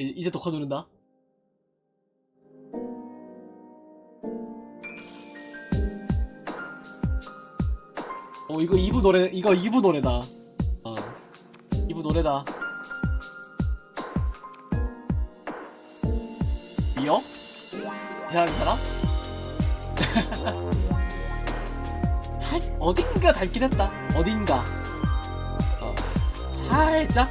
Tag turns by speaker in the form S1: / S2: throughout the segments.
S1: 이제 녹화 누른다. 이거 2부 노래, 이거 2부 노래다. 2부 노래다. 미역? 이 사람? 어딘가 닮긴 했다. 어딘가. 살짝?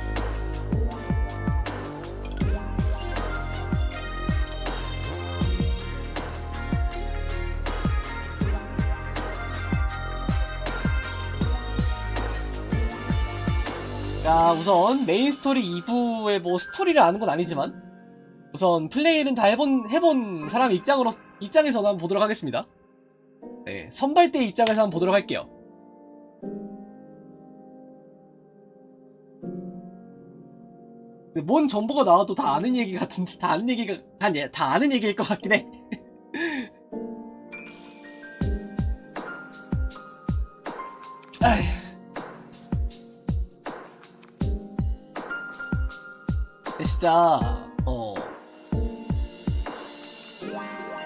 S1: 야, 우선 메인 스토리 2부의 뭐 스토리를 아는 건 아니지만 우선 플레이는 다 해본 사람 입장에서 한번 보도록 하겠습니다. 네, 선발대 입장에서 한번 보도록 할게요. 근데 뭔 정보가 나와도 다 아는 얘기 같은데, 다 아는 얘기일 것 같긴 해. 진짜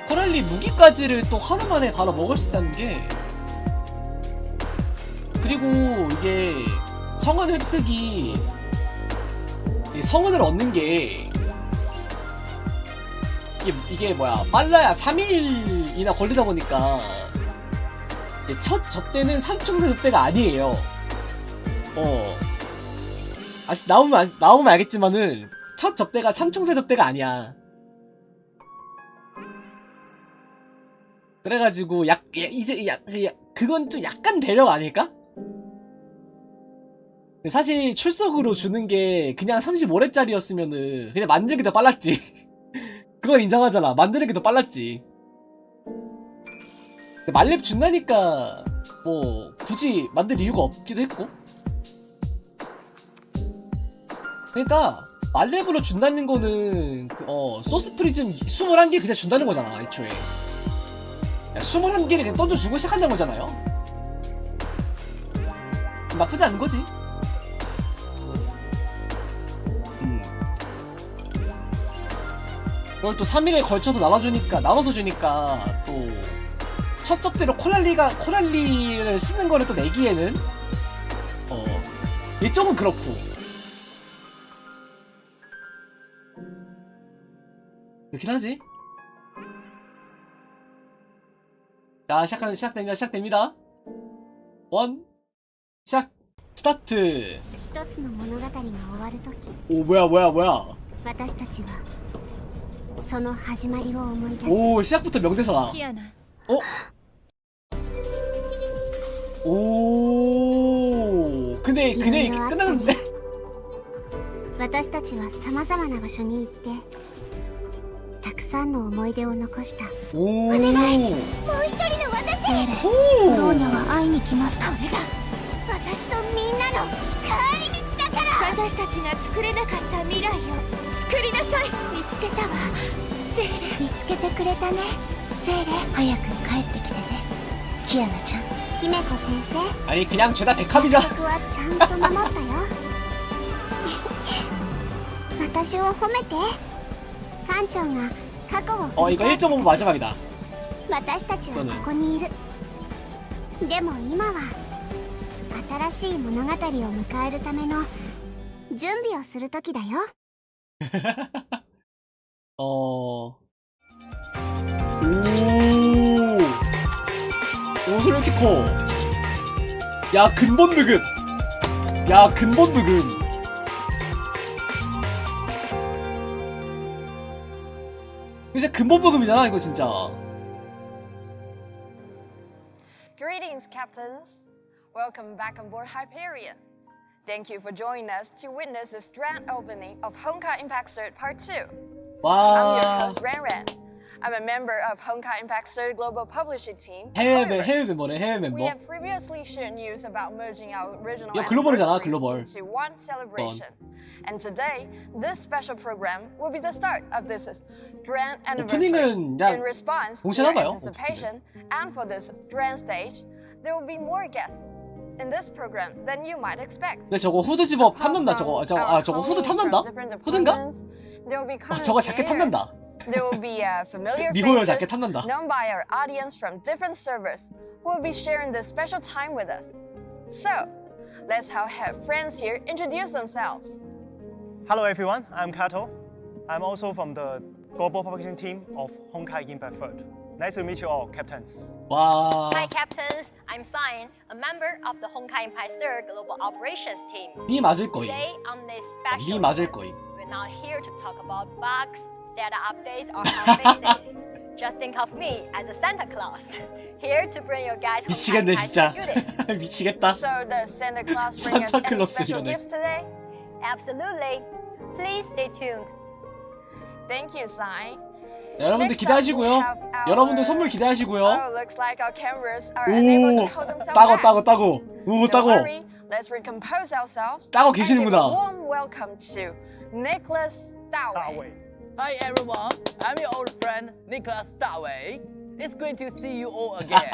S1: 코랄리 무기까지를 또 하루만에 바로 먹을 수 있다는 게, 그리고 이게 성은 획득이 성은을 얻는 게 이게 뭐야, 빨라야 3일이나 걸리다 보니까 첫 접대는 삼총사 접대가 아니에요. 나오면 알겠지만은 첫 접대가 삼총사 접대가 아니야. 그래가지고 그건 좀 약간 배려 아닐까? 사실 출석으로 주는 게 그냥 35렙짜리였으면은 그냥 만드는 게 더 빨랐지. 그건 인정하잖아. 만드는 게 더 빨랐지. 근데 만렙 준다니까 뭐 굳이 만들 이유가 없기도 했고. 그러니까 만렙으로 준다는 거는 소스 프리즘 21개 그냥 준다는 거잖아, 애초에. 21개를 그냥 던져주고 시작한다는 거잖아요. 나쁘지 않은 거지. 그걸 또 3일에 걸쳐서 나눠서 주니까 또 첫 접대로 코랄리를 쓰는 거를 또 내기에는 이쪽은 그렇고. 그렇긴 하지. 자, 시작됩니다. 시작! 스타트! 오, 뭐야. 오, 시작부터 명대사다. 오, 근데 이게 끝났는데?
S2: 私たちは様々な場所に行ってたくさんの思い出を残した。
S1: お
S2: 願い、もう一人の私。ローニャは会いに来ました。これが私とみんなの帰り道だから。私たちが作れなかった未来を作りなさい。見つけたわ、ゼーレ。見つけてくれたね、ゼーレ。早く帰ってきてね、キアナちゃん。姫子先生、
S1: 아니 그냥 죄다 백합이자.
S2: 約束はちゃんと守ったよ。私を褒めて。館長が過去を
S1: 이거 1.5부 마지막이다.
S2: 私たちはここにいる。でも今は新しい物語を迎えるための準備をする時だよ。
S1: 오, 옷을 왜 이렇게 커? 야, 근본 부금. 진짜 근본 부금이잖아, 이거 진짜.
S3: Greetings, captains. Welcome back on board Hyperion. Thank you for joining us to witness the grand opening of Honkai Impact 3rd Part 2. I'm your host, Ran. I'm a member of Honkai Impact 3rd Global Publishing Team.
S1: 해외 멤버래, 해외 멤버.
S3: We have previously shared news about merging our original
S1: 야, 글로벌이잖아,
S3: anniversaries
S1: 글로벌.
S3: into one celebration. And today, this special program will be the start of this grand anniversary.
S1: 오프닝은 그냥
S3: In response to
S1: 공신하나요?
S3: your anticipation, and for this grand stage, there will be more guests in this program than you might expect.
S1: 근데 저거 후드 집업 탐난다, 저거 후드 탐난다? 후드인가?
S3: There will be
S1: 저거 자켓 탐난다.
S3: There will be familiar
S1: 미호요
S3: faces
S1: 자켓 탐난다.
S3: known by our audience from different servers who will be sharing this special time with us. So, let's have friends here introduce themselves.
S4: Hello everyone, I'm Kato. I'm also from the global publishing team of Honkai Impact 3rd. Nice to meet you all, captains.
S1: 와.
S5: Hi captains, I'm Sign, a member of the Honkai Impact 3rd Global Operations team.
S1: 미 맞을 거임.
S5: Today on this special
S1: 미 맞을
S5: event,
S1: 거임.
S5: we're not here to talk about bugs, status updates, or our faces. Just think of me as a Santa Claus, here to bring you guys
S1: 미치겠네
S5: Honkai
S1: 진짜.
S5: Impact goodies.
S1: 미치겠다.
S3: So, does Santa Claus bring us
S1: Santa
S3: any
S1: Claus
S3: special
S1: 이러네.
S3: gifts today?
S5: Absolutely. Please stay tuned.
S3: Thank you, Sai.
S1: 여러분들 기대하시고요. 여러분들 선물 기대하시고요.
S3: Oh, looks like our cameras are unable to
S1: 오,
S3: hold themselves
S1: 따고
S3: back.
S1: 따고 따고. 오
S3: Don't
S1: 따고.
S3: worry, let's recompose ourselves.
S1: 따고
S3: and give a
S1: 계시는구나.
S3: warm welcome to Nicholas Dawei.
S6: Hi everyone, I'm your old friend Nicholas Dawei. It's great to see you all again.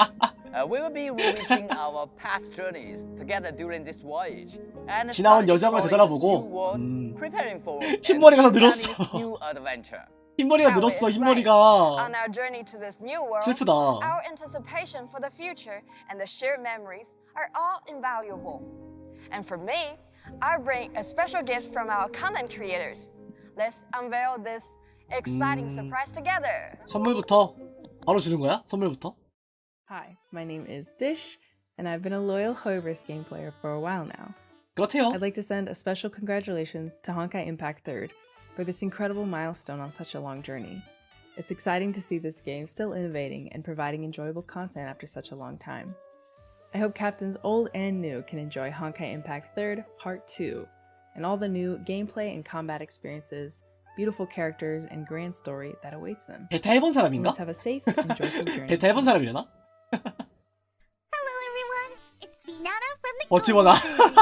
S6: We will be revisiting our past journeys together during this voyage. And
S1: 지나온
S6: start
S1: 여정을
S6: exploring
S1: 되돌아보고,
S6: new world, preparing for
S1: 흰머리가 더
S6: an
S1: 늘었어.
S6: exciting new adventure.
S1: 흰머리가
S3: Dawei
S1: 늘었어.
S3: is
S1: 흰머리가.
S3: right. On our journey to this new world,
S1: 슬프다.
S3: our anticipation for the future and the shared memories are all invaluable. And for me, I bring a special gift from our content creators. Let's unveil this exciting surprise together.
S1: 선물부터 바로 주는 거야? 선물부터?
S7: Hi, my name is Dish, and I've been a loyal Hoyoverse game player for a while now.
S1: 그렇대요.
S7: I'd like to send a special congratulations to Honkai Impact 3rd for this incredible milestone on such a long journey. It's exciting to see this game still innovating and providing enjoyable content after such a long time. I hope captains old and new can enjoy Honkai Impact 3rd Part 2 and all the new gameplay and combat experiences, beautiful characters, and grand story that awaits them.
S1: 베타 해본 사람인가?
S7: Let's have a safe and joyful journey.
S1: 베타 해본 사람이려나?
S2: Hello everyone, it's Vinata from the
S1: 어찌보나.
S2: Golden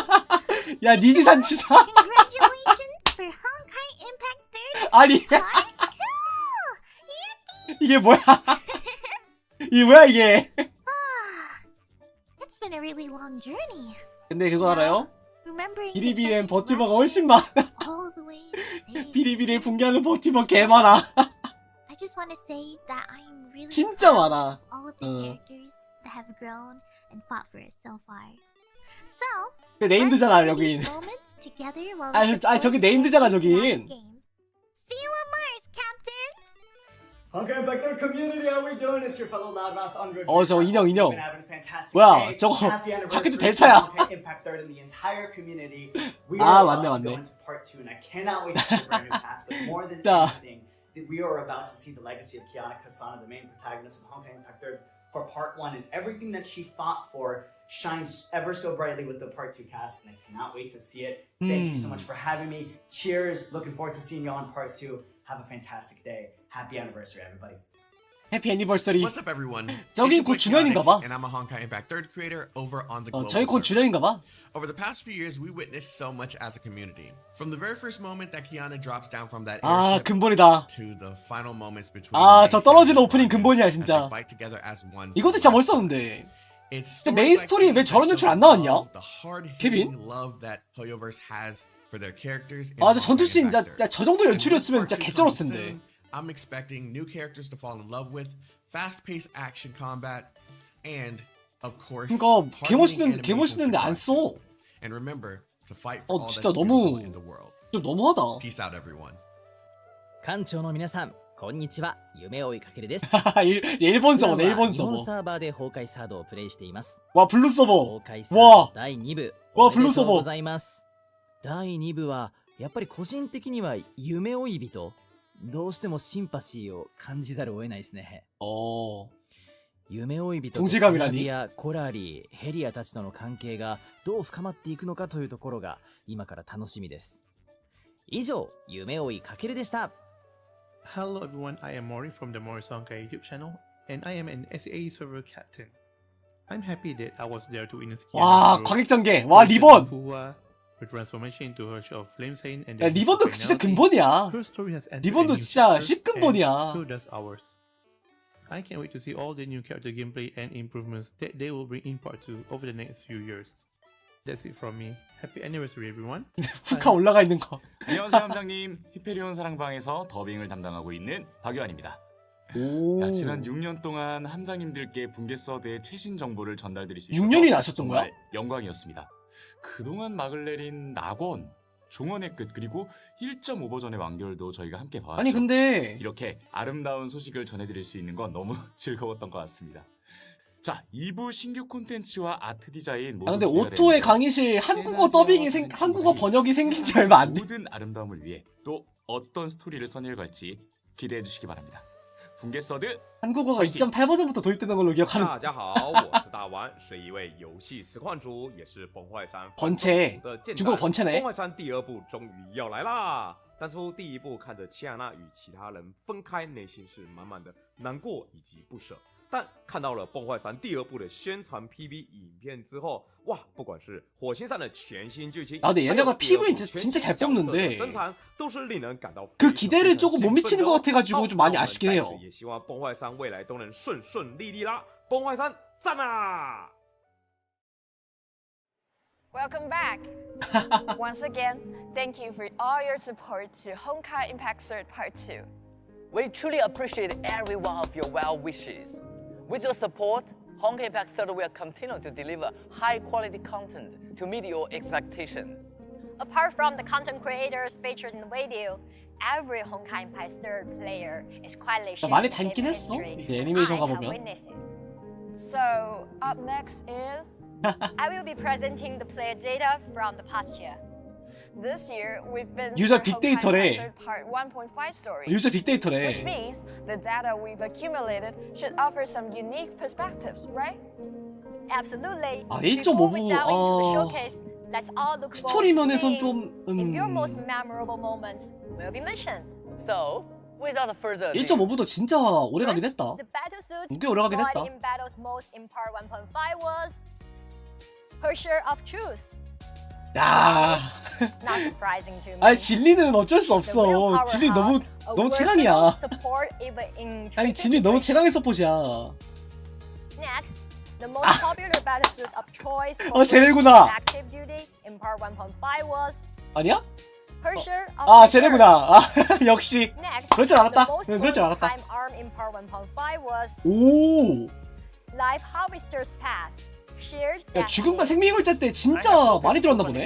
S2: Series.
S1: 야 니지산 치자.
S2: Congratulations for Honkai Impact 3rd
S1: 아니
S2: Part 2! Yippee!
S1: 이게 뭐야? 이게 뭐야 이게?
S2: It's been a really long journey.
S1: 근데 그거 알아요?
S2: Remembering the
S1: 비리비리엔
S2: second
S1: 버티버가
S2: rush
S1: 훨씬 많아.
S2: all the way to save.
S1: 비리비리를 붕괴하는 버티버 개 많아.
S2: I just want to say that I'm really
S1: 진짜
S2: proud
S1: 많아.
S2: of all of the characters that have grown and fought for us so far. So,
S1: 근데 네임드잖아 여긴.
S2: 저기 네임드잖아 저긴. See you on Mars, Captains.
S4: Honkai Impact 3rd community, how we doing? It's your fellow loudmouth Andre.
S1: 저 인형.
S4: We've been having a fantastic
S1: 뭐야,
S4: day.
S1: 저거
S4: Happy anniversary
S1: 자켓도 델타야.
S4: to Honkai Impact 3rd and the entire community. We
S1: 아,
S4: are about
S1: 맞네.
S4: to go into part 2 and I cannot wait to see the brand new cast. But more than
S1: 자.
S4: anything, we are about to see the legacy of Kiana Kasana, the main protagonist of Honkai Impact 3rd, for part 1, and everything that she fought for shines ever so brightly with the part 2 cast, and I cannot wait to see it. Thank you so much for having me. Cheers. Looking forward to seeing you on part 2. Have a fantastic day. Happy anniversary, everybody.
S1: 해피 애니버서리.
S8: What's up, everyone?
S1: 저기
S8: It's
S1: 곧
S8: your boy
S1: 주년인가 봐.
S8: Chaotic, and I'm a Honkai Impact 3rd creator over on the global
S1: 저기 곧
S8: server.
S1: 주년인가 봐.
S8: Over the past few years, we witnessed so much as a community. From the very first moment that Kiana drops down from that
S1: 아
S8: airship
S1: 근본이다.
S8: to the final moments between
S1: 저 떨어지는 오프닝 근본이야
S8: as they
S1: 진짜.
S8: fight together as one.
S1: 이것도 진짜 멋있었는데.
S8: It's
S1: 근데 메인 스토리에 왜 저런 연출 안 나왔냐? 케빈?
S8: love that Hoyoverse has for their characters.
S1: 저 전투씬 저 정도 연출이었으면 진짜 개쩔었을 텐데.
S8: I'm expecting new characters to fall in love with, fast-paced action combat, and of course,
S1: 그러니까 개
S8: hard-hitting
S1: 멋있는데 안
S8: animations
S1: 써.
S8: And remember to fight for all that's
S1: 진짜
S8: beautiful
S1: 너무
S8: in the world.
S1: 좀 너무하다.
S8: Peace out, everyone.
S6: 館長の皆さん、こんにちは。夢追いかけるです。
S1: 일본 서버,
S6: 普段は
S1: 일본
S6: 日本
S1: 서버.
S6: サーバーで崩壊サードをプレイしています。
S1: 와 블루 서버.
S6: 崩壊サード第2部。
S1: わ
S6: おめでとう
S1: ブルーソボ
S6: ございます。第2部は、やっぱり個人的には夢追い人。どうしてもシンパシーを感じざるを得ないですね。夢追い人と
S1: 동지감이라니
S6: サナディア、コラリー、ヘリアたちとの関係がどう深まっていくのかというところが今から楽しみです。以上、夢追いかけるでした。
S9: Hello everyone, I am Mori from the Mori Sonkai YouTube channel, and I am an SAA server captain. I'm happy that I was there to witness
S1: 와 광액전개. 와 리본.
S9: her transformation into her of flame saint and
S1: 야 리본도 진짜 근본이야.
S9: her story has entered
S1: 리본도
S9: a new
S1: 진짜
S9: chapter,
S1: 10근본이야.
S9: and so does ours. I can't wait to see all the new character gameplay and improvements that they will bring in part 2 over the next few years. That's it from me. Happy anniversary, everyone.
S1: 북한 올라가 있는 거.
S10: 안녕하세요 함장님. 히페리온 사랑방에서 더빙을 담당하고 있는 박유한입니다.
S1: 오.
S10: 야, 지난 6년 동안 함장님들께 붕괴3rd의 최신 정보를 전달드릴 수 있어서
S1: 6년이나 하셨던 거야?
S10: 정말 영광이었습니다. 그동안 막을 내린 낙원, 종언의 끝 그리고 1.5 버전의 완결도 저희가 함께 봐왔죠.
S1: 아니 근데
S10: 이렇게 아름다운 소식을 전해드릴 수 있는 건 너무 즐거웠던 것 같습니다. 자, 2부 신규 콘텐츠와 아트 디자인 모두
S1: 근데
S10: 기대가
S1: 오토의
S10: 되는데요.
S1: 강의실 한국어 더빙이 한국어 번역이 생긴 지 얼마 안 돼.
S10: 모든 아름다움을 위해 또 어떤 스토리를 선율할지 기대해 주시기 바랍니다. 붕괴3rd
S1: 한국어가 2.8 버전부터 도입되는 걸로 기억하는.
S11: 大家好，我是大丸，是一位游戏实况主，也是崩坏山
S1: 번채
S11: 的剑
S1: 중국어
S11: 胆。
S1: 번채네.
S11: 崩坏山第2部终于要来啦！当初第1部看着齐亚娜与其他人分开，内心是满满的难过以及不舍。但看到了崩坏山第2部的宣传 PV 影片之后，哇，不管是火星上的全新剧情，
S1: 아 근데
S11: 还有
S1: 얘네가
S11: 第2部
S1: PV
S11: 全
S1: 진짜
S11: 新
S1: 잘
S11: 角色的
S1: 뽑는데
S11: 登场，都是令人感到
S1: 그
S11: 非常
S1: 기대를 조금 못 미치는 것 같아가지고 좀 많이
S11: 好
S1: 아쉽긴
S11: 那我
S1: 해요.
S11: 们在此也希望崩坏山未来都能顺顺利利啦！崩坏山赞啊！
S3: Welcome back. Once again, thank you for all your support to Honkai Impact 3rd Part 2.
S6: We truly appreciate every one of your well wishes. With your support, Honkai Impact 3rd will continue to deliver high-quality content to meet your expectations.
S5: Apart from the content creators featured in the video, every Honkai Impact 3rd player is quietly sharing
S1: 많이
S5: the game
S1: 닮긴 했어.
S5: history.
S1: 이게 애니메이션
S5: I have
S1: 가보면.
S5: witnessed it.
S3: So, up next is...
S5: I will be presenting the player data from the past year.
S3: This year, we've been
S1: 유저
S3: through Honkai
S1: 빅데이터래.
S3: Impact 3rd Part 1.5 story.
S1: 유저
S3: Which
S1: 빅데이터래.
S3: means the data we've accumulated should offer some unique perspectives, right?
S5: Absolutely.
S1: 아,
S5: Before
S1: 1.5부,
S5: we delve into the showcase, let's all look forward
S1: 스토리
S5: to
S1: 면에선
S5: seeing
S1: 좀
S5: if your most memorable moments will be mentioned.
S6: So, without further ado,
S1: 1.5부도 진짜 오래 가긴
S5: First,
S1: 했다.
S5: the battlesuit
S1: 꽤 오래 가긴
S5: brought
S1: 했다.
S5: in battles most in part 1.5 was Pusher of Truth.
S1: 야.
S5: Not surprising to me.
S1: 아니 진리는 어쩔 수
S5: It's the real
S1: 없어. 진리 너무
S5: powerhouse, a
S1: 너무
S5: versatile
S1: 최강이야.
S5: support even in
S1: 아니
S5: tricky
S1: 진리 너무
S5: situations.
S1: 최강의 서폿이야.
S5: Next, the most popular battlesuit of choice
S1: 어, 쟤네구나.
S5: active duty in part 1.5 was
S1: 아니야?
S5: Pusher of
S1: 아
S5: Reserve.
S1: 쟤네구나. 아 역시.
S5: Next,
S1: 그럴 줄 알았다.
S5: the most
S1: 그럴 줄 알았다.
S5: time arm in part 1.5 was
S1: 오.
S5: Life Harvester's Path. Shared
S1: 야 죽음과
S5: destiny.
S1: 생명의 골자 때 진짜 많이 들었나 보네.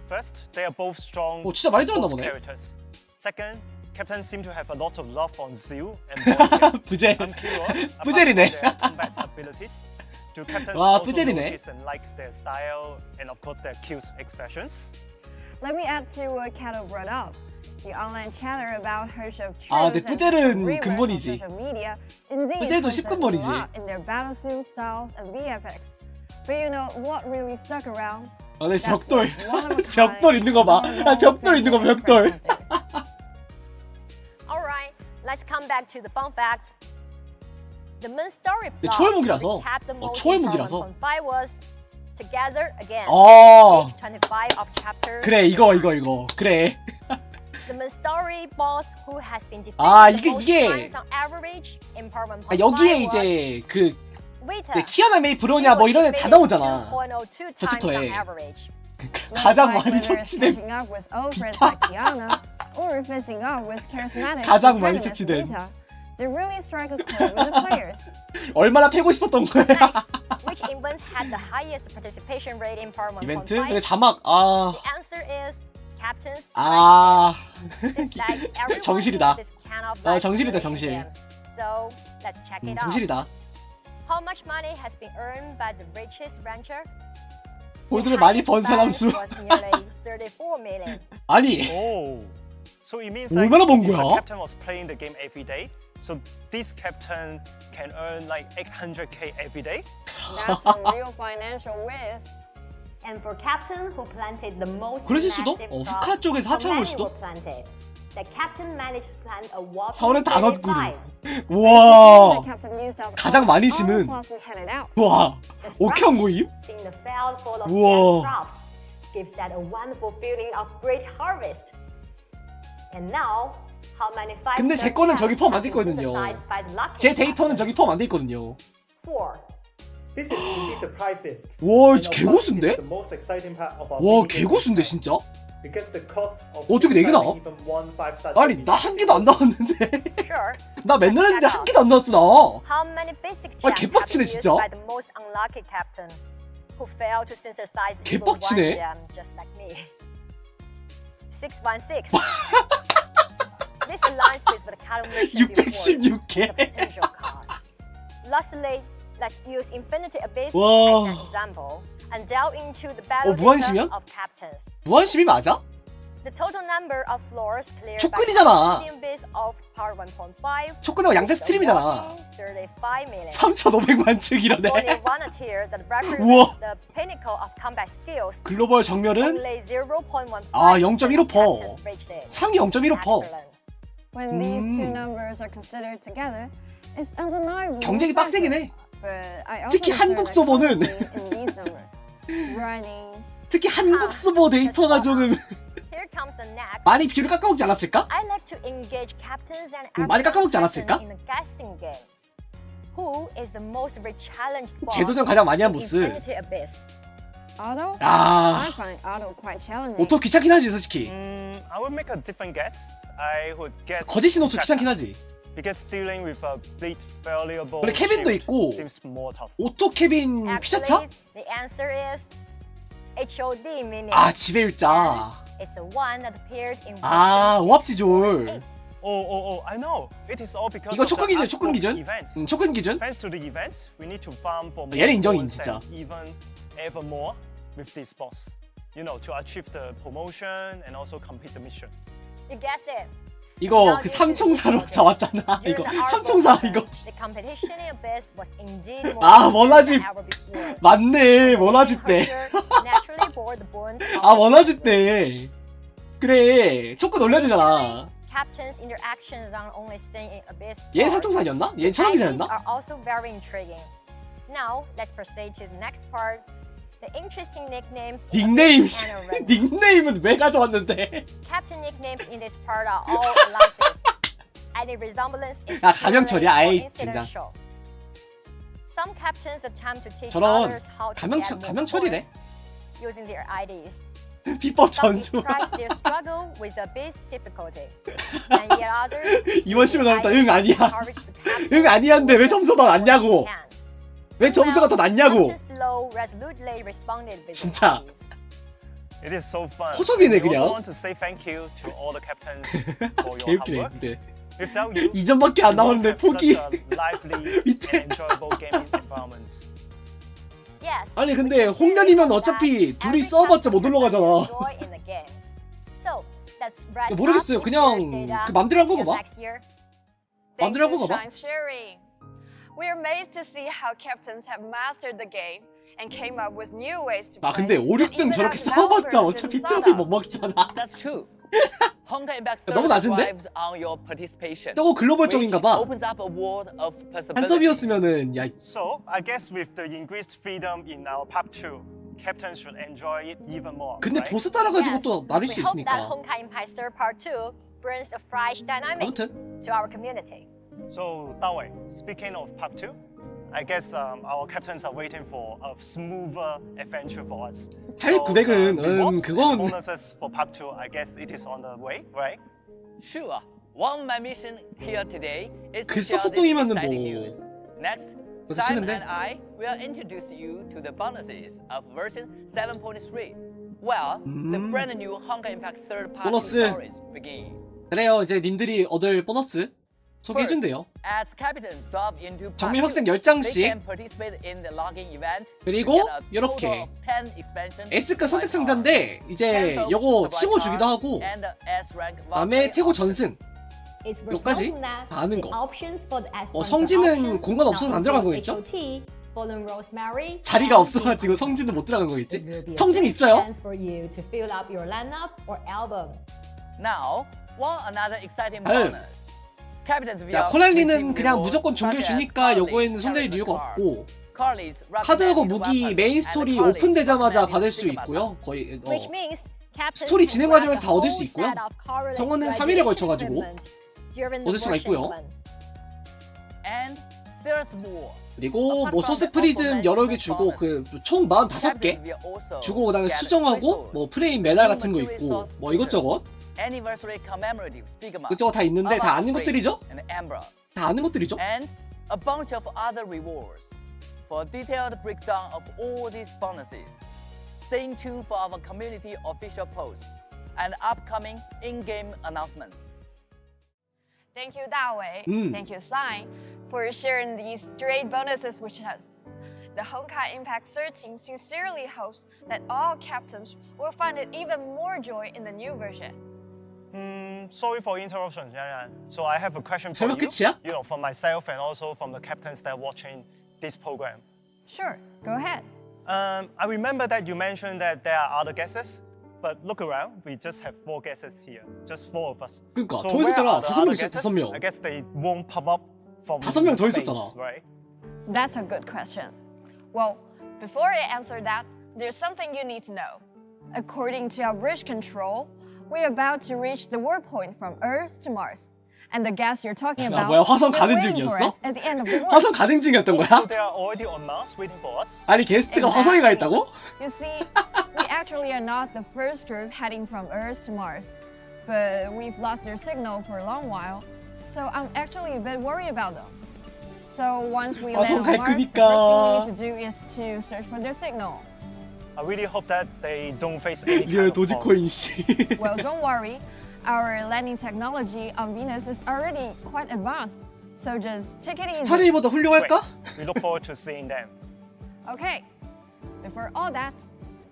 S12: First, they are both strong.
S1: 오 진짜 많이 들었나
S12: both
S1: 보네.
S12: characters. Second, captains seem to have a lot of love on Zeal and Bonnie.
S1: 부재.
S12: I'm curious about
S1: 부젤이네.
S12: their combat abilities. Do captains
S1: 와,
S12: also
S1: 부젤이네.
S12: notice and like their style and of course their cute expressions?
S3: Let me add to what Kato brought up. The online chatter about Hirsch of Truth
S1: 아, 근데
S3: and
S1: 뿌젤은
S3: reruns on
S1: 근본이지.
S3: social media indeed
S1: 뿌젤도
S3: points
S1: 10근본이지.
S3: a lot in their battlesuit styles and VFX. But you know what really stuck around?
S1: 아, 근데 벽돌.
S3: One of a
S1: 벽돌 있는 거 봐. 아, 벽돌 있는 거 벽돌.
S5: Alright, let's come back to the fun facts. The main story
S1: 근데
S5: plot
S1: 초월무기라서.
S5: recap the most
S1: 초월무기라서.
S5: important 1.5 was Together Again.
S1: 어.
S5: Page 25 of chapter.
S1: 그래 이거 그래.
S5: The main story boss who has been defeated
S1: 아,
S5: the most
S1: 이게-
S5: times on average in part 1.5
S1: 아, 여기에
S5: was
S1: 이제 그
S5: Vita.
S1: 네, 키아나 메이 브로냐 뭐 이런 애 다 나오잖아.
S5: 2.02
S1: 저
S5: times
S1: 챕터에.
S5: on average.
S1: 가장
S3: Like
S1: 많이
S3: whether it's
S1: 척지된
S3: catching up with old friends like Kiana or facing up with charismatic
S1: 가장 많이
S3: protagonist
S1: 척지된.
S3: Vita, they really strike a chord with the players.
S1: 얼마나 패고 싶었던 거야.
S5: Next, which event had the highest participation rate in part 1.5?
S1: 이벤트? 근데 자막 아.
S5: The answer is Captain's
S1: 아.
S5: Seems like everyone
S1: 정실이다.
S5: knows this kind of
S1: 아,
S5: life
S1: 정실이다,
S5: simulation
S1: 정실.
S5: games. So, let's check it out.
S1: 정실이다.
S5: How much money has been earned by the richest rancher?
S1: 골드를 많이 번 사람 수.
S5: was nearly 34 million.
S1: 아니.
S12: Oh, so it means
S1: 얼마나 번
S12: if
S1: 거야?
S12: the captain was playing the game every day, so this captain can earn like 800k every day.
S3: That's a real financial whiz.
S5: And for captain who planted the most
S1: 그러실 수도?
S5: massive
S1: 후카
S5: crops,
S1: 쪽에서
S5: how
S1: 하차할
S5: many
S1: 수도?
S5: were planted? The captain managed to plant a whopping
S1: 35 그루.
S5: 35.
S1: 우와.
S3: The captain used up
S1: 가장
S3: all
S1: 많이
S3: the
S1: 심은.
S3: plots we headed out.
S1: 와. 옥형 모임?
S5: Seeing the field full of
S1: 우와.
S5: dead crops gives that a wonderful feeling of great harvest. And now, how many five
S1: 근데 제 거는 저기 포함 안 돼 있거든요. 제 데이터는 저기 포함 안 돼 있거든요.
S5: 4.
S12: This is indeed the priciest.
S1: 와,
S12: And of course,
S1: 개고수인데?
S12: this is the most exciting part of our
S1: 와,
S12: mini game
S1: 개고수인데
S12: design.
S1: 진짜?
S12: Because the cost of
S1: 어떻게 4개 나와?
S12: even one 5-star
S1: 아니, 나 한 개도 안 나왔는데.
S5: Sure.
S1: 나 맨날 했는데 한 개도 안 나왔어, 나.
S5: How many basic
S1: 아,
S5: gems have
S1: 개빡치네,
S5: been used
S1: 진짜.
S5: by the most unlucky captain who failed to synthesize even one
S1: 개빡치네.
S5: gem just like me? 616. This aligns with the calculation before
S1: 616개.
S5: the potential cost. Lastly, let's use Infinity Abyss
S1: 와.
S5: as an example and delve into the battle
S1: 무한심이야?
S5: of captains.
S1: 무한심이 맞아?
S5: The total number of floors cleared
S1: 초근이잖아.
S5: by the Abyss of Part 1.5
S1: 초근이가 양대 스트림이잖아.
S5: 35 million.
S1: 3,500만 측이라네.
S5: Only one tier that represents
S1: 우와.
S5: the pinnacle of combat skills.
S1: 글로벌 정렬은
S5: Only 0.15%
S1: 아, 0.15%.
S5: captains reached it.
S1: 3위 0.15%.
S5: Excellent.
S3: When these two numbers are considered together, it's undeniable.
S1: 경쟁이 빡세긴 해.
S3: But I also
S1: 특히 한국 서버는
S3: in these numbers. Writing.
S1: 특히 한국 서버 데이터가 조금
S5: Here comes the next.
S1: 많이 비율을 깎아먹지 않았을까?
S5: I like to engage captains and
S1: 많이 깎아먹지
S5: captains
S1: 않았을까?
S5: in a guessing game. Who is the most re-challenged boss?
S1: 제도전 가장 많이 한
S5: in
S1: 보스.
S5: Infinity Abyss?
S3: Otto?
S1: 아.
S3: I find Otto quite challenging.
S1: 오토 귀찮긴 하지, 솔직히.
S12: I would make a different guess. I would guess.
S1: 거짓인 오토 귀찮긴 하지.
S12: Because dealing with a big valuable
S1: 원래 케빈도
S12: shield
S1: 있고
S12: seems more tough.
S1: 오토 케빈 휘차차?
S5: Actually, the answer is HOD meaning.
S1: 아, 지배율자.
S5: It's the one that appeared in.
S1: 아, 오합지졸.
S12: I know. It is all because
S1: 이거
S12: of the
S1: 초근 기준,
S12: outbound
S1: 초근 기준?
S12: events.
S1: 초근 기준?
S12: Thanks to the event, we need to farm for more
S1: 얘는 인정인,
S12: points
S1: 진짜.
S12: and even ever more with this boss. You know, to achieve the promotion and also complete the mission.
S5: You guessed it.
S1: 이거 그 삼총사로 잡았잖아. 이거 삼총사 이거.
S5: The competition in Abyss was indeed more
S1: 아,
S5: intense
S1: 원하집.
S5: than ever before.
S1: 맞네, 원하집 때.
S5: Naturally bore the brunt of
S1: 아,
S5: the
S1: 원하집 때. 그래, 초근 올려야 되잖아.
S5: Captain's interactions are only seen in Abyss.
S1: 얘는 삼총사 아니었나? 얘는 천왕기사였나?
S5: are also very intriguing. Now, let's proceed to the next part. The interesting nicknames in
S1: 닉네임.
S5: Abyss and Arena.
S1: 닉네임은 왜 가져왔는데?
S5: Captain nicknames in this part are all alliances. Any resemblance is
S1: 아, 가명철이야?
S5: purely
S1: 아이,
S5: coincidental. Some captains attempt to teach
S1: 저런
S5: others how to
S1: 가명철-
S5: get more
S1: 가명철이래.
S5: points using their IDs.
S1: 비법
S5: Some
S1: 전수.
S5: express their struggle with Abyss difficulty. And yet others
S1: 이번 시면 나왔다. 응, 아니야.
S5: encourage the captains
S1: 응, 아니야인데 왜 점수가 더 낮냐고.
S5: can.
S1: 왜 점수가 더 낮냐고.
S5: Captains below resolutely responded with
S1: 진짜.
S5: IDs.
S12: It is so fun.
S1: 허접이네,
S12: We also
S1: 그냥.
S12: want to say thank you to all the captains for your hard
S1: 개웃기네,
S12: work.
S1: 근데.
S12: Without you,
S1: 2점밖에 안 나오는데
S12: we won't
S1: 포기.
S12: have such a lively
S1: 밑에.
S12: and enjoyable gaming environment.
S5: Yes,
S1: 아니,
S5: we
S1: 근데
S5: sincerely
S1: 홍련이면
S5: hope
S1: 어차피
S5: that
S1: 둘이
S5: every
S1: 싸워봤자 못
S5: captain
S1: 올라가잖아.
S5: has enjoyed in the game. So, let's wrap up
S1: 모르겠어요.
S5: this
S1: 그냥
S5: year's data
S1: 그 맘대로 한
S5: until
S1: 거가 봐.
S5: next year.
S3: Thank
S1: 맘대로 한
S3: you,
S1: 거가 봐.
S3: Shine Sharing. We're amazed to see how captains have mastered the game and came up with new ways to
S1: 아,
S3: play.
S1: 근데 5, 6등
S3: and even
S1: 저렇게
S3: our
S1: 싸워봤자
S3: developers
S1: 어차피
S3: didn't
S1: 트로피
S3: stop
S1: 못
S3: us.
S1: 먹잖아.
S6: That's true. Honkai Impact
S1: 너무
S6: 3rd
S1: 낮은데?
S6: thrives on your participation,
S1: 저거 글로벌
S6: which
S1: 쪽인가 봐.
S6: opens up a world of
S1: 한
S6: possibilities.
S1: 서비였으면은, 야,
S12: So, I guess with the increased freedom in our Part 2, captains should enjoy it even more.
S1: 근데
S12: right?
S1: 보스 따라가지고
S5: Yes,
S1: 또 나눌 수
S5: we hope that
S1: 있으니까.
S5: Honkai Impact 3rd Part 2 brings a fresh dynamic
S1: 아무튼
S5: to our community.
S12: So, Dawei, speaking of Part 2, I guess our captains are waiting for a smoother adventure for us.
S1: 8,900은
S12: rewards and
S1: 그건
S12: bonuses for Part 2, I guess it is on the way, right?
S6: Sure. One of my mission here today is to
S1: 글써
S6: share this
S1: 소통이면은
S6: exciting
S1: 뭐
S6: news. Next,
S1: 그래서
S6: Simon
S1: 쓰는데
S6: and I will introduce you to the bonuses of version 7.3. Well, the brand new Honkai Impact 3rd Party
S1: 보너스.
S6: stories begin.
S1: 그래요. 이제 님들이 얻을 보너스 소개해준대요.
S6: As captains drop into Part
S1: 정밀
S6: 2,
S1: 확장
S6: they
S1: 10장씩.
S6: can participate in the login event.
S1: 그리고
S6: to get a
S1: 요렇게
S6: total of 10 expansion
S1: S급 선택
S6: points.
S1: 상자인데 이제
S6: 10
S1: 요거
S6: supply
S1: 칭호 주기도
S6: card
S1: 하고
S6: and the S-rank
S1: 다음에
S6: voucher
S1: 태고 전승
S13: It's worth
S1: 요까지
S13: noting that
S1: 다 하는
S13: the
S1: 거.
S13: options for the S1
S1: 성지는
S13: option
S1: 공간 없어서 안 들어간
S13: now
S1: 거겠죠?
S13: include HOT, Fallen Rosemary,
S1: 자리가
S13: and
S1: 없어가지고 성진도 못 들어간
S13: It
S1: 거겠지?
S13: will be a
S1: 성진
S13: great
S1: 있어요?
S13: chance for you to fill up your lineup or album.
S6: Now, one another exciting
S1: 아유.
S6: bonus. Captains will
S1: 야, 코랄리는
S6: receive
S1: 그냥
S6: rewards
S1: 무조건
S6: such as
S1: 정규주니까
S6: Carly's
S1: 요거에는 손댈
S6: character
S1: 이유가
S6: card,
S1: 없고
S6: Carly's
S1: 카드하고
S6: recommended
S1: 무기
S6: weapon,
S1: 메인
S6: and
S1: 스토리
S6: Carly's
S1: 오픈되자마자
S6: recommended
S1: 받을 수
S6: signature.
S1: 있고요. 거의
S13: Which means captains
S1: 스토리
S13: can
S1: 진행
S13: grab
S1: 과정에서
S13: the
S1: 다 얻을
S13: whole
S1: 수 있고요.
S13: set of Carly's
S1: 정원은 3일에
S13: graduation
S1: 걸쳐가지고
S13: equipment during the
S1: 얻을 수가
S13: workshop
S1: 있고요.
S13: event.
S6: And There's more.
S1: 그리고 뭐 소스 프리즘 여러 개 주고 그 총 45개 주고 그다음에 수정하고 뭐 프레임 메달 같은 거 있고 뭐 이것저것
S6: Anniversary commemorative speaker.
S1: 이것저것 다 있는데 다 아는 것들이죠? 다 아는 것들이죠?
S6: And a bunch of other rewards. For a detailed breakdown of all these bonuses, stay tuned for our community official posts and upcoming in-game announcements.
S3: Thank you, Dawei. Thank you, Sai, for sharing these great bonuses with us. The Honkai Impact 3rd team sincerely hopes that all captains will find it even more joy in the new version.
S12: Sorry for interruption, Yan. So I have a question for
S1: 설마 끝이야?
S12: you know, for myself and also from the captains that are watching this program.
S3: Sure, go ahead.
S12: I remember that you mentioned that there are other guesses, but look around, we just have 4 guesses here, just 4 of us.
S1: 그러니까
S12: So
S1: 더
S12: where
S1: 있었잖아.
S12: are the
S1: 5명
S12: other
S1: 있어.
S12: guesses?
S1: 5명.
S12: I guess they won't pop up from
S1: 5명 더
S12: space,
S1: 있었잖아.
S12: right?
S3: That's a good question. Well, before I answer that, there's something you need to know. According to our bridge control, we're about to reach the warp point from Earth to Mars. And the gas you're talking about
S1: 뭐야, 화성
S3: is
S1: 가는
S3: waiting for
S1: 중이었어?
S3: us at the end of the warp.
S1: 화성 가는 중이었던 거야?
S12: So they are already on Mars waiting for us?
S1: 아니 게스트가 화성에 가 있다고?
S3: You see, we actually are not the first group heading from Earth to Mars. But we've lost their signal for a long while, so I'm actually a bit worried about them. So once we land on
S1: 화성 갈
S3: Mars, the
S1: 거니까.
S3: first thing we need to do is to search for their signal.
S12: I really hope that they don't face any
S1: 리얼
S12: kind of problem.
S1: 도지코인 씨.
S3: Well, don't worry. Our landing technology on Venus is already quite advanced, so just take it easy.
S1: 스타레이보다 훌륭할까?
S12: We look forward to seeing them.
S3: Okay. Before all that,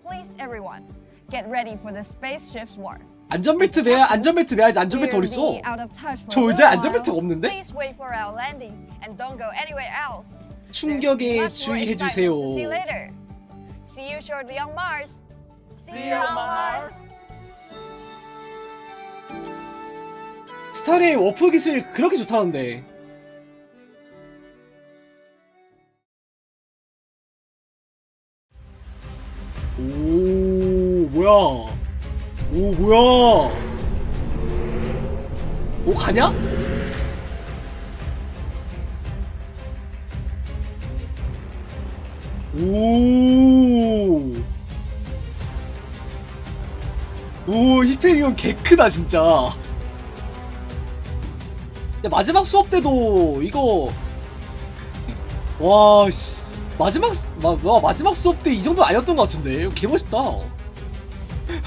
S3: please everyone, get ready for the spaceship's warp.
S1: 안전벨트 매야 안전벨트 매야지. 안전벨트
S3: We'll
S1: 어딨어?
S3: be out of touch for
S1: 저
S3: a
S1: 의자에
S3: little
S1: 안전벨트가
S3: while.
S1: 없는데?
S3: Please wait for our landing and don't go anywhere else.
S1: 충격에
S3: There's much more
S1: 주의해
S3: excitement
S1: 주세요.
S3: to see later. See you shortly on Mars.
S5: See you on Mars.
S1: 스타레이 워프 기술이 그렇게 좋다는데. 오 뭐야? 오 뭐야? 오 가냐? 오. 오 히페리온 개 크다 진짜. 근데 마지막 수업 때도 이거 와 씨. 마지막 수업 때 이 정도 아니었던 것 같은데. 이거 개 멋있다.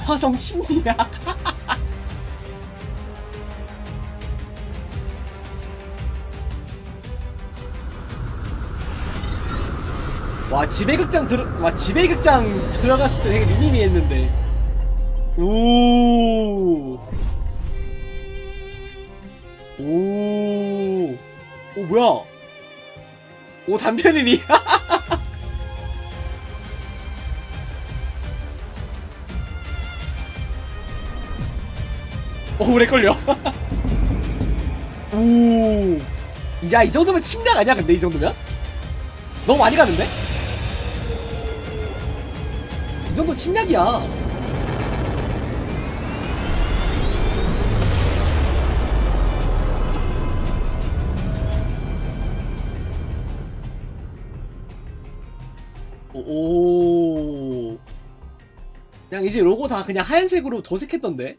S1: 화성 심리학. 와 지배극장 들어갔을 때 되게 미니미했는데. 오 뭐야? 오 단편이니? 오래 걸려. 오, 야 이 정도면 침략 아니야? 근데 이 정도면 너무 많이 가는데? 이 정도 침략이야. 오. 그냥 이제 로고 다 그냥 하얀색으로 도색했던데?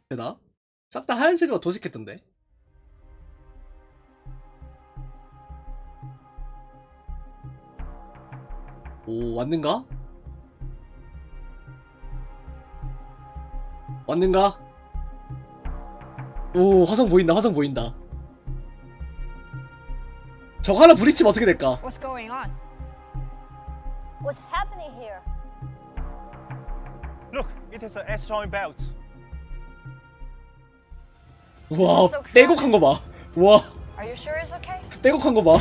S1: 되나? 싹 다 하얀색으로 도색했던데? 오, 왔는가? 왔는가? 오, 화성 보인다, 화성 보인다. 저거 하나 부딪히면 어떻게 될까?
S3: What's going on?
S5: What's happening here?
S12: Look, it is an asteroid belt.
S1: 와, 빼곡한 거 봐. 와,
S3: Are you sure it's okay?
S1: 빼곡한 거 봐.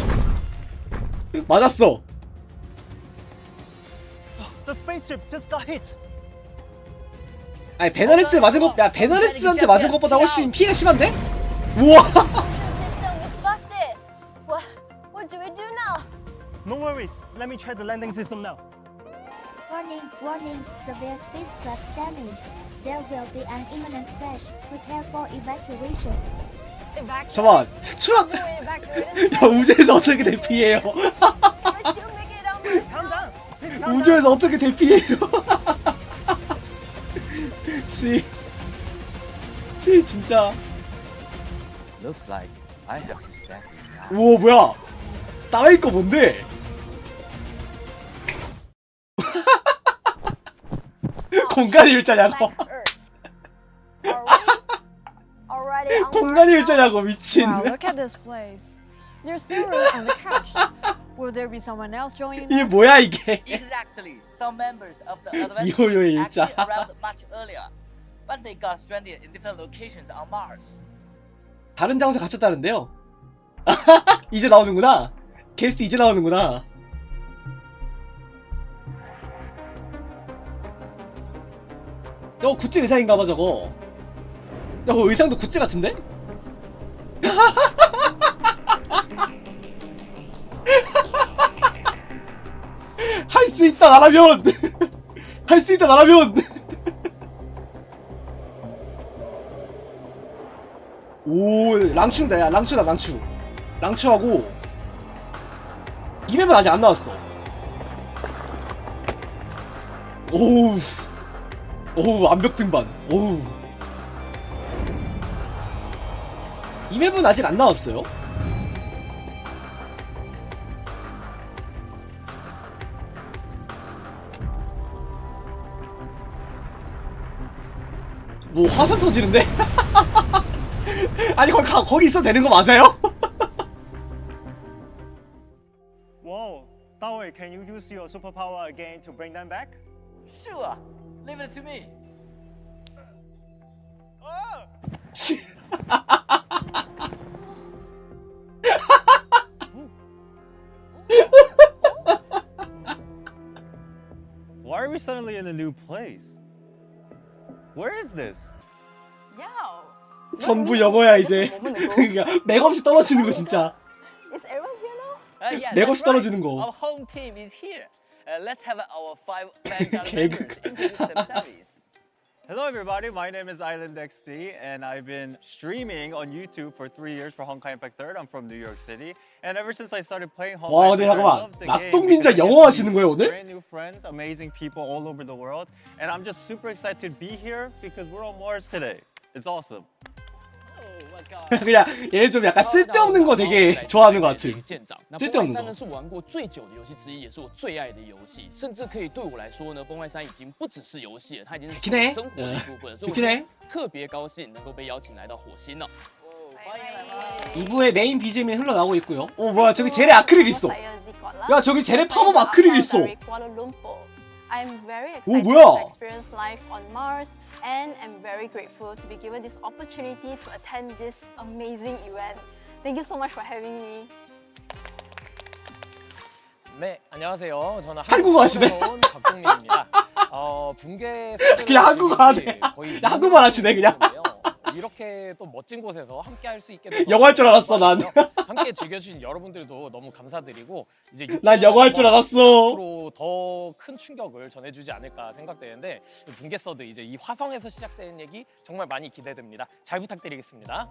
S1: 맞았어.
S12: The spaceship just got hit.
S1: 아니 베너레스 맞은 거, 야 베너레스한테 맞은 것보다 훨씬 피해가 심한데? 우와.
S5: The system is busted. What do we do now?
S12: No worries. Let me check the landing system now.
S2: Warning, warning, severe spacecraft damage. There will be an imminent crash. Prepare for evacuation.
S1: 잠깐만 수출학 야 우주에서 어떻게 대피해요? 우주에서 어떻게 대피해요? 씨 진짜.
S6: Looks like I have to step in now.
S1: 우와 뭐야? 따위 거 뭔데? 공간이 일자냐고? 공간이 일자냐고 미친.
S3: Wow, look at this place. There's still room on the couch. Will there be someone else joining
S1: 이게
S3: us?
S1: 뭐야 이게?
S6: Exactly. Some members of the adventure
S1: 이호요의 일자.
S6: actually arrived much earlier, but they got stranded in different locations on Mars.
S1: 다른 장소에 갇혔다는데요. 이제 나오는구나. 게스트 이제 나오는구나. 저거 구찌 의상인가봐 저거. 저거 의상도 구찌 같은데? 할 수 있다 나라면 할 수 있다 나라면 오 랑추다 야 랑추다 랑추하고 이 맵은 아직 안 나왔어. 오우 암벽 등반. 오우 이 맵은 아직 안 나왔어요. 뭐 화산 터지는데? 아니 거기 있어도 되는 거 맞아요?
S12: Whoa, Dawei, can you use your superpower again to bring them back?
S6: Sure. Leave it to me.
S12: Why are we suddenly in a new place? Where is this?
S1: 전부 영어야 이제. 그러니까 맥없이 떨어지는 거 진짜.
S5: Is everyone here now?
S6: Yeah,
S1: 맥없이
S6: that's
S1: 떨어지는
S6: right.
S1: 거.
S6: Our home team is here. Let's have our 5 fan
S1: 개그.
S6: members introduce themselves.
S12: Hello everybody, my name is Island XD and I've been streaming on YouTube for 3 years for Honkai Impact 3rd. I'm from New York City and ever since I started playing Honkai
S1: 와 근데
S12: Impact 3rd, I
S1: 잠깐만
S12: love the game
S1: 낙동민자
S12: because I
S1: 영어
S12: get to
S1: 하시는 거예요
S12: meet
S1: 오늘?
S12: brand new friends, amazing people all over the world and I'm just super excited to be here because we're on Mars today. It's awesome.
S1: 그냥 얘네 좀 약간 쓸데없는 거 되게 좋아하는 것 같은. 쓸데없는 거.
S14: 是我玩过最久的游戏之一，也是我最爱的游戏，甚至可以对我来说呢，崩坏3已经不只是游戏了，它已经是我生活的一部分了。所以我今天特别高兴能够被邀请来到火星了。
S1: 2부의 메인 BGM이 흘러나오고 있고요. 오 뭐야 저기 제레 아크릴 있어. 야 저기 제레 팝업 아크릴 있어.
S15: I'm very
S1: 오,
S15: excited
S1: 뭐야?
S15: to experience life on Mars and I'm very grateful to be given this opportunity to attend this amazing event. Thank you so much for having me.
S14: 네, 안녕하세요. 저는
S1: 한국어 하시네.
S14: 한국에서 온 박동민입니다. 붕괴
S1: 그냥 한국어 하네. 한국말 하시네 그냥.
S14: 이렇게 또 멋진 곳에서 함께 할 수 있게 돼서
S1: 영어 할 줄 알았어 난.
S14: 함께 즐겨주신 여러분들도 너무 감사드리고 이제
S1: 난 영어 할 줄 알았어.
S14: 앞으로 더 큰 충격을 전해주지 않을까 생각되는데 붕괴 3rd 이제 이 화성에서 시작되는 얘기 정말 많이 기대됩니다. 잘 부탁드리겠습니다.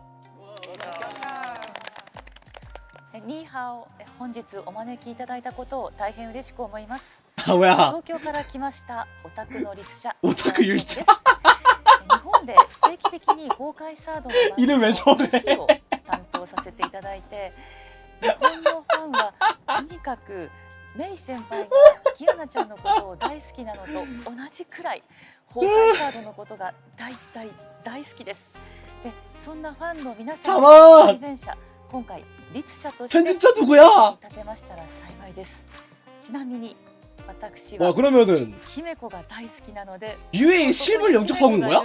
S16: ニーハオ、本日お招きいただいたことを大変嬉しく思います。
S1: 아 뭐야?
S16: 東京から来ましたオタクの律者。
S1: 오타쿠 율자.
S16: 日本で定期的に公開サードの
S1: 이름 왜 저래?
S16: を担当させていただいて、日本のファンはとにかくメイ先輩がキアナちゃんのことを大好きなのと同じくらい公開サードのことが大好きです。で、そんなファンの皆さんの代弁者、今回律者として
S1: 편집자 누구야?
S16: 立てましたら幸いです。ちなみに私
S1: 와
S16: は
S1: 그러면은
S16: 姫子が大好きなので
S1: 류에이 실물 영접하고 온 거야?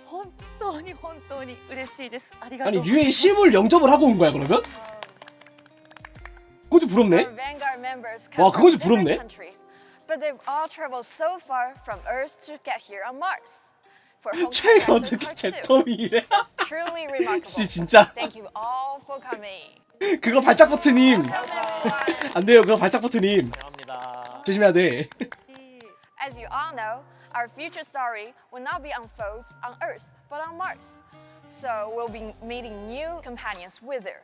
S16: 本当に嬉しいです。ありがとう
S1: 아니 류에이 실물 영접을 하고 온 거야 그러면? 그건 좀 부럽네.
S3: Our Vanguard members
S1: 와,
S3: come
S1: 그건
S3: from
S1: 좀 부럽네.
S3: different countries, but they've all traveled so far from Earth to get here on Mars. For Honkai
S1: 쟤가
S3: Impact
S1: 어떻게
S3: 3rd
S1: 제
S3: Part 2.
S1: 텀이 이래?
S3: That's truly remarkable.
S1: 씨 진짜
S3: Thank you all for coming.
S1: 그거 발작 버튼님. 안 돼요 그거 발작 버튼님. 조심해야 돼.
S3: As you all know, our future story will not be unfolds on Earth, but on Mars. So we'll be meeting new companions with her.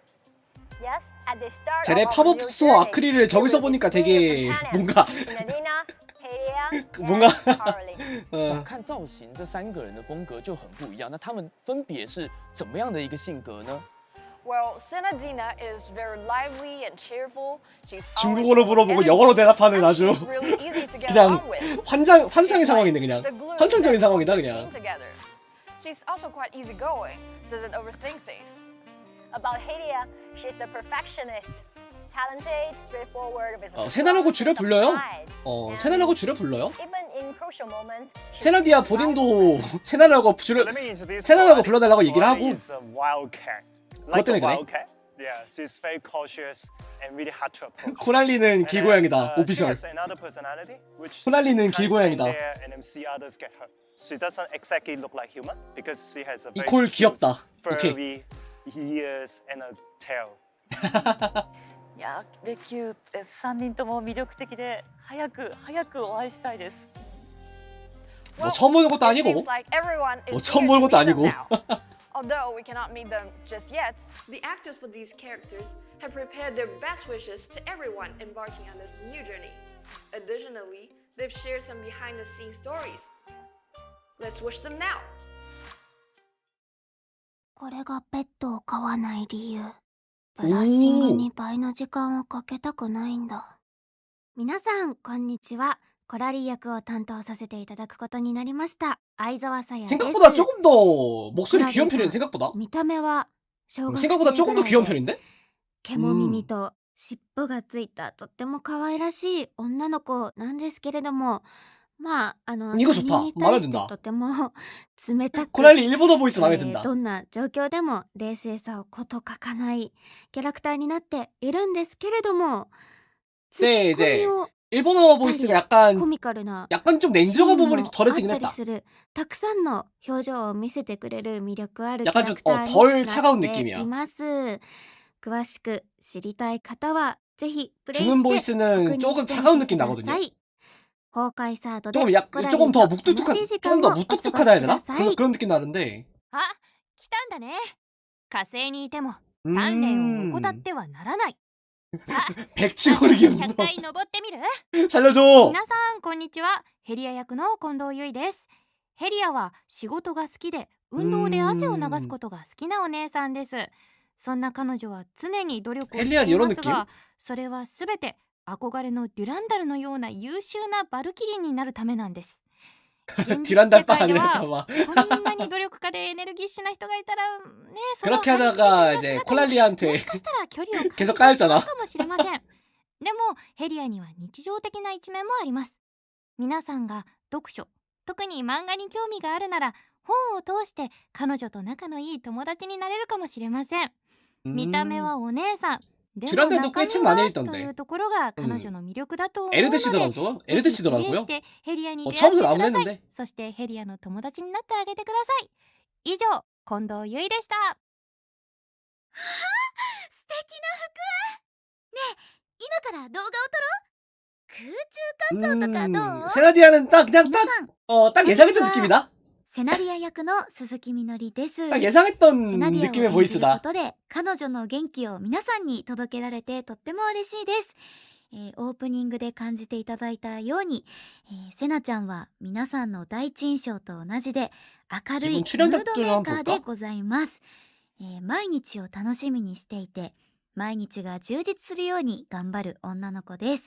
S5: Yes, at the start
S1: 쟤네
S5: of our
S1: 팝업
S5: new
S1: 스토어
S5: journey,
S1: 아크릴을 저기서 보니까 되게 뭔가
S14: 看造型，这3个人的风格就很不一样。那他们分别是怎么样的一个性格呢？
S3: Well, Senadina is very lively and cheerful. She's
S1: 중국어로 물어보고 영어로 대답하는 아주 그냥 환상의 상황이네 그냥. 환상적인 상황이다 그냥.
S3: She's also quite easygoing. Doesn't overthink things.
S5: About Helia, she's a perfectionist. Talented, straightforward, with a
S1: 세나라고 줄여 불러요? 세나라고 줄여 불러요? 세나디아 본인도 세나라고 불러달라고 얘기를 하고 그것 때문에 그래?
S17: Yeah, she's very cautious and really hard to approach.
S1: 코랄리는 길고양이다. 오피셜. 코랄리는 길고양이다.
S17: She doesn't exactly look like human because she has a
S1: 이 콜 귀엽다. 오케이.
S17: furry ears and a tail.
S16: いや、レキュー3人とも魅力的で早くお会いしたいです。
S1: 뭐 처음 보는 것도 아니고. 뭐 처음 보는 것도 아니고.
S3: Although we cannot meet them just yet, the actors for these characters have prepared their best wishes to everyone embarking on this new journey. Additionally, they've shared some behind-the-scenes stories. Let's wish them now.
S2: これがペットを飼わない理由。ブラッシングに倍の時間をかけたくないんだ。皆さんこんにちは。コラリー役を担当させていただくことになりました。相沢さやです。
S1: 생각보다 조금 더 목소리 귀여운 편이네 생각보다.
S2: 見た目は小学生
S1: 생각보다 조금 더 귀여운 편인데?
S2: 毛も耳と尻尾がついたとっても可愛らしい女の子なんですけれども、まあ
S1: 이거 좋다. 마음에 든다.
S2: とても冷たく
S1: 코랄리 일본어 보이스 마음에 든다.
S2: どんな状況でも冷静さをこと書かないキャラクターになっているんですけれども、
S1: 네 이제 일본어 보이스가 약간 좀 냉정한 부분이 덜해지긴 했다.
S2: たくさんの表情を見せてくれる魅力あるキャ
S1: 약간
S2: ラ
S1: 좀
S2: クターに
S1: 덜
S2: な
S1: 차가운
S2: って
S1: 느낌이야.
S2: います。詳しく知りたい方はぜひプレイ
S1: 중은
S2: して
S1: 보이스는 조금 차가운 느낌 나거든요.
S2: 崩壊サードで
S1: 조금 더 묵뚝뚝하다 해야 되나? 그런 느낌 나는데.
S2: あ、来たんだね。火星にいても鍛錬を怠ってはならない。
S1: 백치고르 기분.
S2: 100回登ってみる？
S1: 살려줘.
S2: 皆さんこんにちは。ヘリア役の近藤優衣です。ヘリアは仕事が好きで運動で汗を流すことが好きなお姉さんです。そんな彼女は常に努力をしていますが、それはすべて憧れのデュランダルのような優秀なバルキリーになるためなんです。
S1: 듀란달바 아니라 잠깐만.
S2: こんなに努力家でエネルギッシュな人がいたらね、
S1: 그렇게 하다가 이제 콜랄리한테 계속 까였잖아.
S2: かもしれません。でもヘリアには日常的な一面もあります。皆さんが読書、特に漫画に興味があるなら本を通して彼女と仲のいい友達になれるかもしれません。見た目はお姉さん。
S1: 듀란달도 꽤 책 많이 읽던데.
S2: 에르드시더라고요.
S1: 에르드시더라고요. 처음부터 나오긴 했는데.
S2: そしてヘリアの友達になってあげてください。以上、近藤優衣でした。はあ、素敵な服。ねえ、今から動画を撮ろう。空中滑走とかどう？
S1: 세나디아는 딱 예상했던 느낌이다.
S2: セナリア役の鈴木みのりです。
S1: 딱 예상했던 느낌의 보이스다.
S2: ということで彼女の元気を皆さんに届けられてとっても嬉しいです。オープニングで感じていただいたように、セナちゃんは皆さんの第一印象と同じで明るいムードメーカーでございます。毎日を楽しみにしていて、毎日が充実するように頑張る女の子です。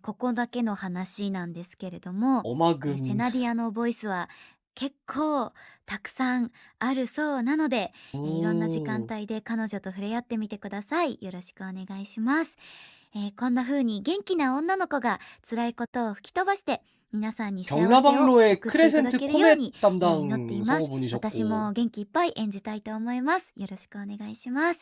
S2: ここだけの話なんですけれども、セナディアのボイスは結構たくさんあるそうなので、いろんな時間帯で彼女と触れ合ってみてください。よろしくお願いします。こんな風に元気な女の子が辛いことを吹き飛ばして皆さんに幸せを送っていただけるように祈っています。私も元気いっぱい演じたいと思います。よろしくお願いします。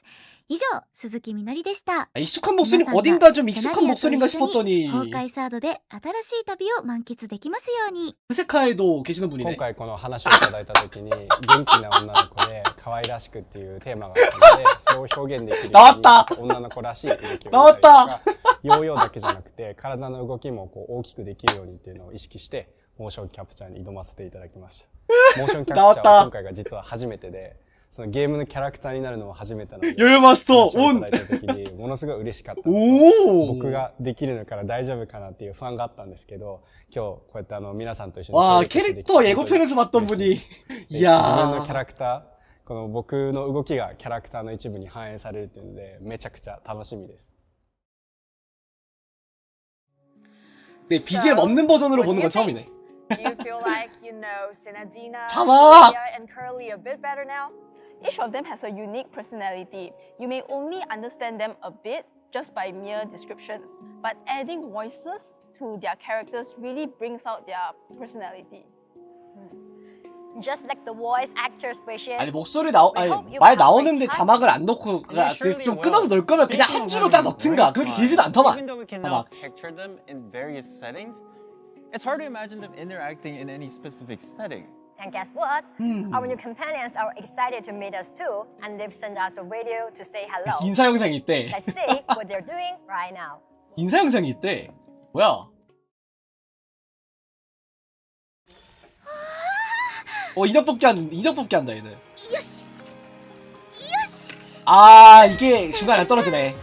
S2: 以上、鈴木みのりでした。
S1: 익숙한 목소리 어딘가 좀 익숙한 목소리인가 싶었더니
S2: 崩壊サードで新しい旅を満喫できますように。
S1: 후세카에도 계시는 분이네.
S18: 今回この話をいただいた時に元気な女の子で可愛らしくっていうテーマがあったので、それを表現できるように女の子らしい動きをしたりとか、ヨーヨーだけじゃなくて体の動きもこう大きくできるようにっていうのを意識してモーションキャプチャーに挑ませていただきました。モーションキャプチャーは今回が実は初めてで、そのゲームのキャラクターになるのは初めてなので、
S1: ヨヨマスト
S18: 話をいただいた時にものすごい嬉しかったのと、僕ができるのから大丈夫かなっていう不安があったんですけど、今日こうやって皆さんと一緒に
S1: 와 캐릭터 예고편에서 봤던 분이 이야
S18: 自分のキャラクター、この僕の動きがキャラクターの一部に反映されるっていうのでめちゃくちゃ楽しみです。
S1: 네, BGM 없는 버전으로 보는 건 처음이네.
S3: Do you feel like you know Sinadina,
S1: 자막!
S3: Julia, and Curly a bit better now?
S15: Each of them has a unique personality. You may only understand them a bit just by mere descriptions, but adding voices to their characters really brings out their personality.
S5: Just like the voice actors wishes.
S1: 아니 목소리 말 나오는데 자막을 안 넣고 좀 끊어서 넣을 거면 그냥 한 줄로 다 넣든가. 그렇게 길지도 않더만.
S12: Even though we can now picture them in various settings, it's hard to imagine them interacting in any specific setting.
S5: And guess what? Our new companions are excited to meet us too, and they've sent us a video to say hello.
S1: 인사 영상이 있대.
S5: Let's see what they're doing right now.
S1: 인사 영상이 있대. 뭐야? 인형 뽑기 한다 얘는. 아 이게 중간에 안 떨어지네.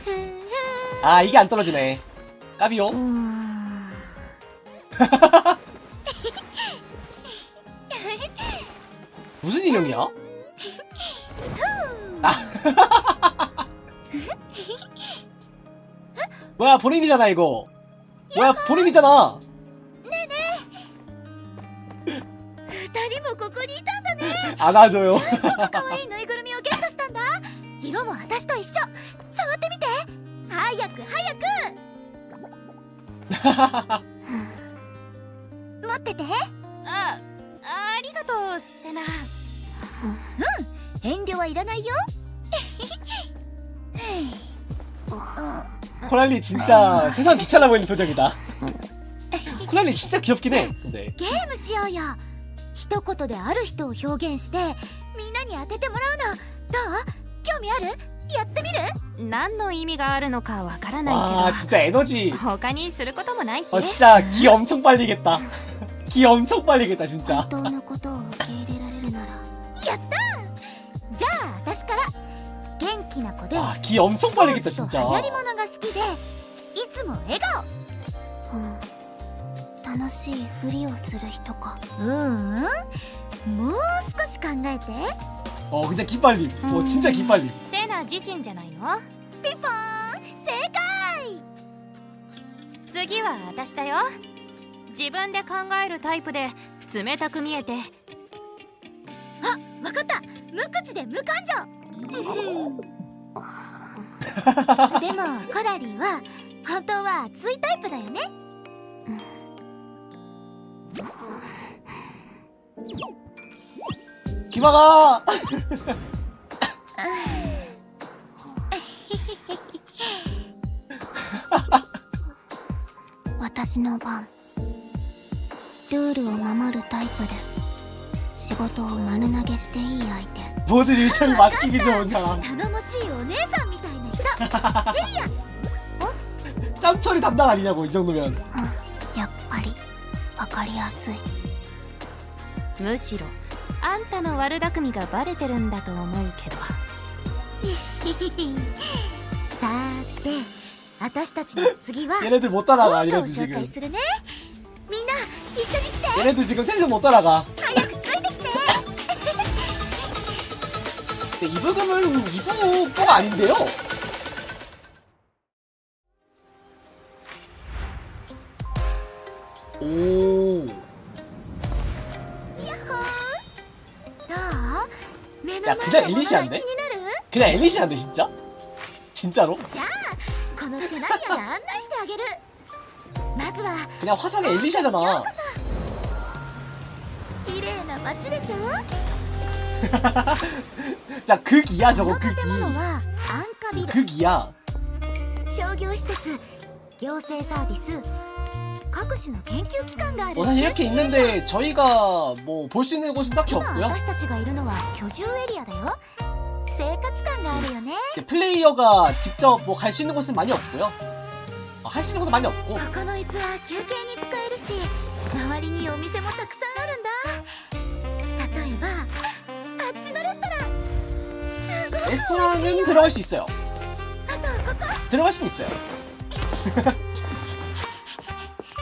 S1: 아 이게 안 떨어지네. 까비요. 무슨 인형이야? 아. 뭐야 본인이잖아 이거. 뭐야 본인이잖아.
S2: 2人もここにいたんだね。
S1: 안아줘요.
S2: 可愛いぬいぐるみをゲットしたんだ。色も私と一緒。触ってみて。早く早く。持ってて。ありがとうセナ。遠慮はいらないよ。
S1: 코랄리 진짜 세상 귀찮아 보이는 표정이다. 코랄리 진짜 귀엽긴 해. 근데
S2: ゲームしようよ。一言である人を表現してみんなに当ててもらうの。どう？興味ある？やってみる？何の意味があるのかわからないけど。
S1: 와 진짜 에너지.
S2: 他にすることもないし。
S1: 진짜 기 엄청 빨리겠다. 기 엄청 빨리겠다 진짜.
S2: 本当のことを受け入れられるなら。やったー！じゃあ私から。元気な子で。
S1: 기 엄청 빨리겠다 진짜.
S2: 流行り物が好きでいつも笑顔。楽しいふりをする人か。もう少し考えて。
S1: 그냥 기빨림. 진짜 기빨림.
S2: セナ自身じゃないの？ピンポーン正解。次は私だよ。自分で考えるタイプで冷たく見えて。あ、わかった。無口で無感情。でもコラリーは本当は熱いタイプだよね。
S1: 기마가.
S2: 私の番。ルールを守るタイプで仕事を丸投げしていい相手。
S1: 모든 일처리 맡기기 좋은 사람.
S2: 頼もしいお姉さんみたいな人。ヘリア。
S1: 짬처리 담당 아니냐고 이 정도면.
S2: やっぱりわかりやすい。むしろあんたの悪巧みがバレてるんだと思うけど。さーて、私たちの次は
S1: 얘네들 못 따라가
S2: を
S1: 얘네들
S2: 紹
S1: 지금.
S2: 介するね。みんな一緒に来て。
S1: 얘네들 지금 텐션 못 따라가.
S2: 早くついてきて。
S1: 근데 이 부분은 2부 뽀가 아닌데요? 오. 야 그냥 엘리시안데? 그냥 엘리시안데 진짜? 진짜로?
S2: じゃあこのセナリアが案内してあげる。まずは
S1: 그냥 화성의 엘리시아잖아.
S2: 綺麗な街でしょ。
S1: 자 극이야 저거
S2: この建物はアンカビル。
S1: 극이야.
S2: 商業施設、行政サービス、各種の研究機関がある。
S1: 사실 이렇게 있는데 저희가 뭐 볼 수 있는 곳은 딱히
S2: 今
S1: 없고요.
S2: 私たちがいるのは居住エリアだよ。生活感があるよね。
S1: 플레이어가 직접 뭐 갈 수 있는 곳은 많이 없고요. 할 수 있는 곳은 많이 없고.
S2: ここの椅子は休憩に使えるし、周りにお店もたくさんあるんだ。例えばあっちのレストラン。
S1: 레스토랑은 들어갈 수 있어요. 들어갈 수는 있어요.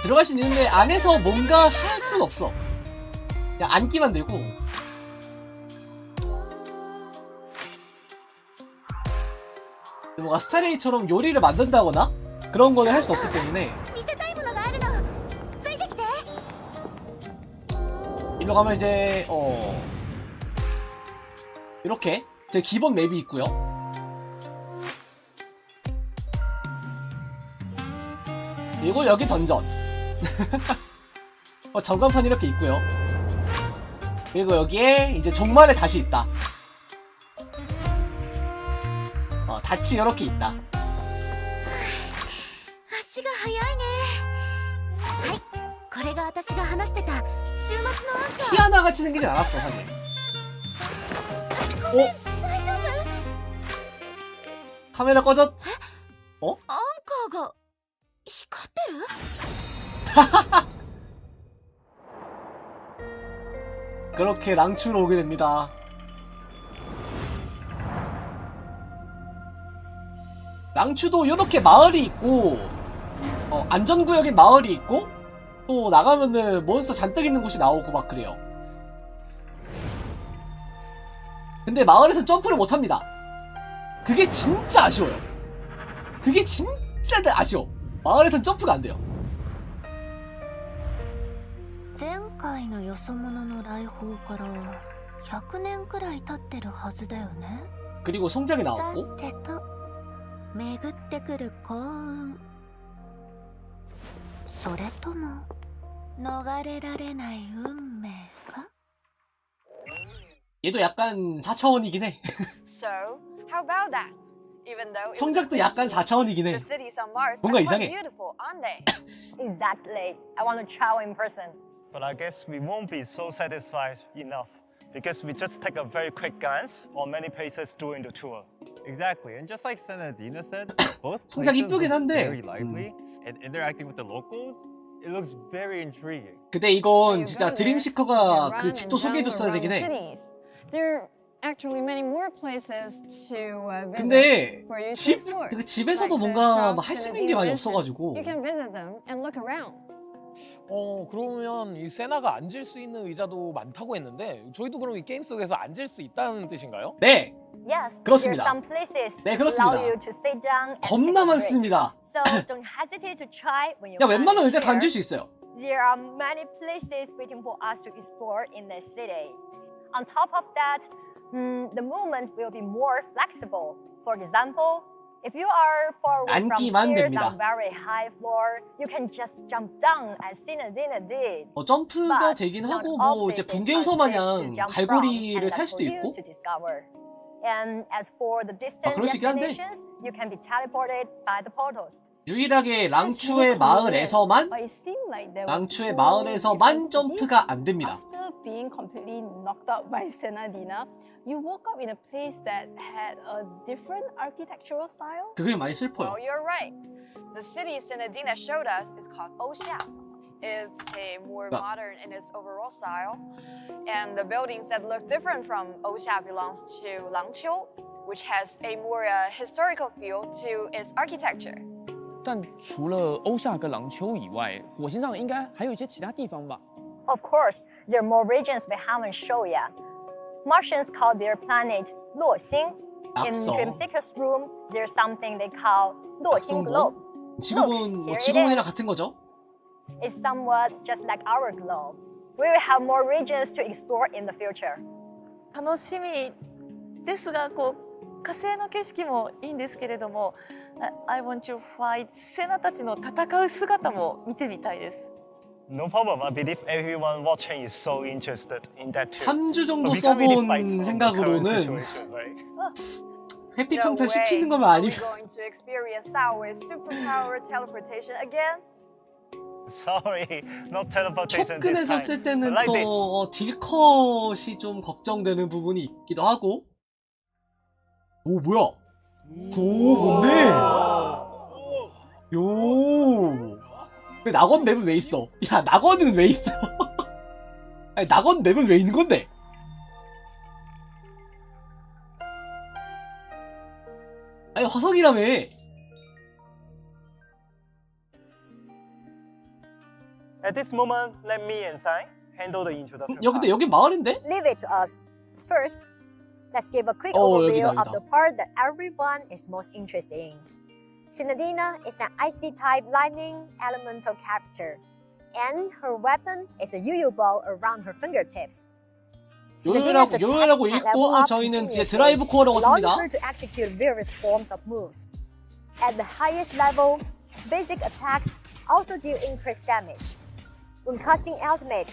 S1: 들어갈 수 있는데 안에서 뭔가 할 수는 없어. 그냥 앉기만 되고. 뭔가 스타레이처럼 요리를 만든다거나 그런 거는 할 수 없기 때문에. 일로 가면 이제 이렇게 제 기본 맵이 있고요. 그리고 여기 던전. 전광판 이렇게 있고요. 그리고 여기에 이제 종말에 다시 있다. 닻이 이렇게 있다.
S2: 足が速いね。はい、これが私が話してた週末のアンカー。
S1: 피아나 같이 생기진 않았어 사실. 카메라 꺼졌.
S2: アンカーが光ってる？
S1: 그렇게 랑추로 오게 됩니다. 랑추도 이렇게 마을이 있고 안전구역에 마을이 있고 또 나가면은 몬스터 잔뜩 있는 곳이 나오고 막 그래요. 근데 마을에선 점프를 못합니다. 그게 진짜 아쉬워요. 그게 진짜 아쉬워. 마을에선 점프가 안 돼요.
S2: 前回のよそ者の来訪から100年くらい経ってるはずだよね。
S1: 그리고 성장이
S2: さ
S1: 나왔고
S2: てと巡ってくる幸運、それとも逃れられない運命か？
S1: 얘도 약간 4차원이긴 해.
S3: So, how about that? Even though
S1: 성작도 약간 4차원이긴 해.
S3: the cities on Mars
S1: 뭔가
S3: are quite
S1: 이상해.
S3: beautiful, aren't they?
S5: Exactly. I want to travel in person.
S17: But I guess we won't be so satisfied enough because we just take a very quick glance on many places during the tour.
S12: Exactly, and just like Senadina said, both
S1: 성작
S12: places
S1: 이쁘긴
S12: look
S1: 한데,
S12: very lively, and interacting with the locals, it looks very intriguing.
S1: 근데 이건 진짜 드림시커가 그 집도 소개해줬어야 되긴 해.
S3: There are actually many more places to
S1: 근데
S3: visit for you to
S1: 집,
S3: explore.
S1: 그 집에서도
S3: Like the
S1: 뭔가
S3: shops
S1: 할 수
S3: and
S1: 있는
S3: the
S1: 게 많이
S3: dealerships.
S1: 없어가지고.
S3: You can visit them and look around.
S14: 그러면 이 세나가 앉을 수 있는 의자도 많다고 했는데 저희도 그럼 이 게임 속에서 앉을 수 있다는 뜻인가요?
S1: 네!
S5: Yes,
S1: 그렇습니다.
S5: there are some places
S1: 네, 그렇습니다.
S5: allow you to sit down and
S1: 겁나
S5: take a break.
S1: 많습니다.
S5: So don't hesitate to try when you
S1: 야,
S5: find
S1: 웬만하면
S5: it
S1: 의자 다 앉을
S5: here.
S1: 수 있어요.
S5: There are many places waiting for us to explore in the city. On top of that, the movement will be more flexible. For example, if you are far away from
S1: 앉기만
S5: stairs
S1: 됩니다.
S5: on very high floor, you can just jump down as Senadina did.
S1: 점프가 되긴
S5: Not
S1: 하고
S5: all
S1: 뭐 이제
S5: places
S1: 붕괴3rd
S5: are safe to
S1: 마냥
S5: jump
S1: 갈고리를
S5: from, and
S1: 탈
S5: that's
S1: 수도
S5: for you
S1: 있고.
S5: to discover. And as for the distant
S1: 그럴 수 있긴 한데.
S5: destinations, you can be teleported by the portals.
S1: 유일하게 랑추의 마을에서만
S15: But it seemed like there was
S1: 랑추의
S15: two
S1: 마을에서만
S15: different
S1: 점프가 안 됩니다.
S15: After being completely knocked out by Senadina, you woke up in a place that had a different architectural style.
S1: 그게 많이 슬퍼요.
S3: Well, you're right. The city Senadina showed us is called Oxia. It's a more modern in its overall style. And the buildings that look different from Oxia belongs to Langqiu, which has a more historical feel to its architecture.
S14: 但除了欧夏跟廊丘以外，火星上应该还有一些其他地方吧？
S5: Of course, there are more regions we haven't shown yet. Martians call their planet 落星. In
S1: 낙서.
S5: Dreamseeker's room, there's something they call 落星 globe.
S1: 지구본 뭐
S5: here it
S1: 지구본이랑
S5: is.
S1: 같은 거죠?
S5: It's somewhat just like our globe. We will have more regions to explore in the future.
S16: 楽しみですが、火星の景色もいいんですけれども、I want to fight セナたちの戦う姿も見てみたいです。
S17: No problem. I believe everyone watching is so interested in that too.
S1: 3주 정도
S17: But we can't really fight
S1: 써본
S17: on the current
S1: 생각으로는
S17: situation, right?
S1: 회피평타 시키는 거면 아니면
S3: Are we going to experience that with superpower teleportation again?
S17: Sorry, not teleportation this
S1: 촉근에서
S17: time.
S1: 쓸 때는
S17: But like this.
S1: 또 딜컷이 좀 걱정되는 부분이 있기도 하고. 오 뭐야? 오 뭔데? 요. 근데 낙원 맵은 왜 있어? 야 낙원은 왜 있어? 아니 낙원 맵은 왜 있는 건데? 아니 화성이라며.
S17: At this moment, let me and Sai handle the introduction.
S1: 야 근데 여기 마을인데?
S5: Leave it to us. First, let's give a quick
S1: Oh,
S5: overview
S1: 여기다,
S5: of the part that everyone is most interested in. Cinedina is an icy type lightning elemental character, and her weapon is a yo-yo ball around her fingertips.
S1: 요요라고 읽고 저희는 이제 드라이브 코어라고 씁니다.
S5: Allowing her to execute various forms of moves. At the highest level, basic attacks also deal increased damage. When casting ultimate,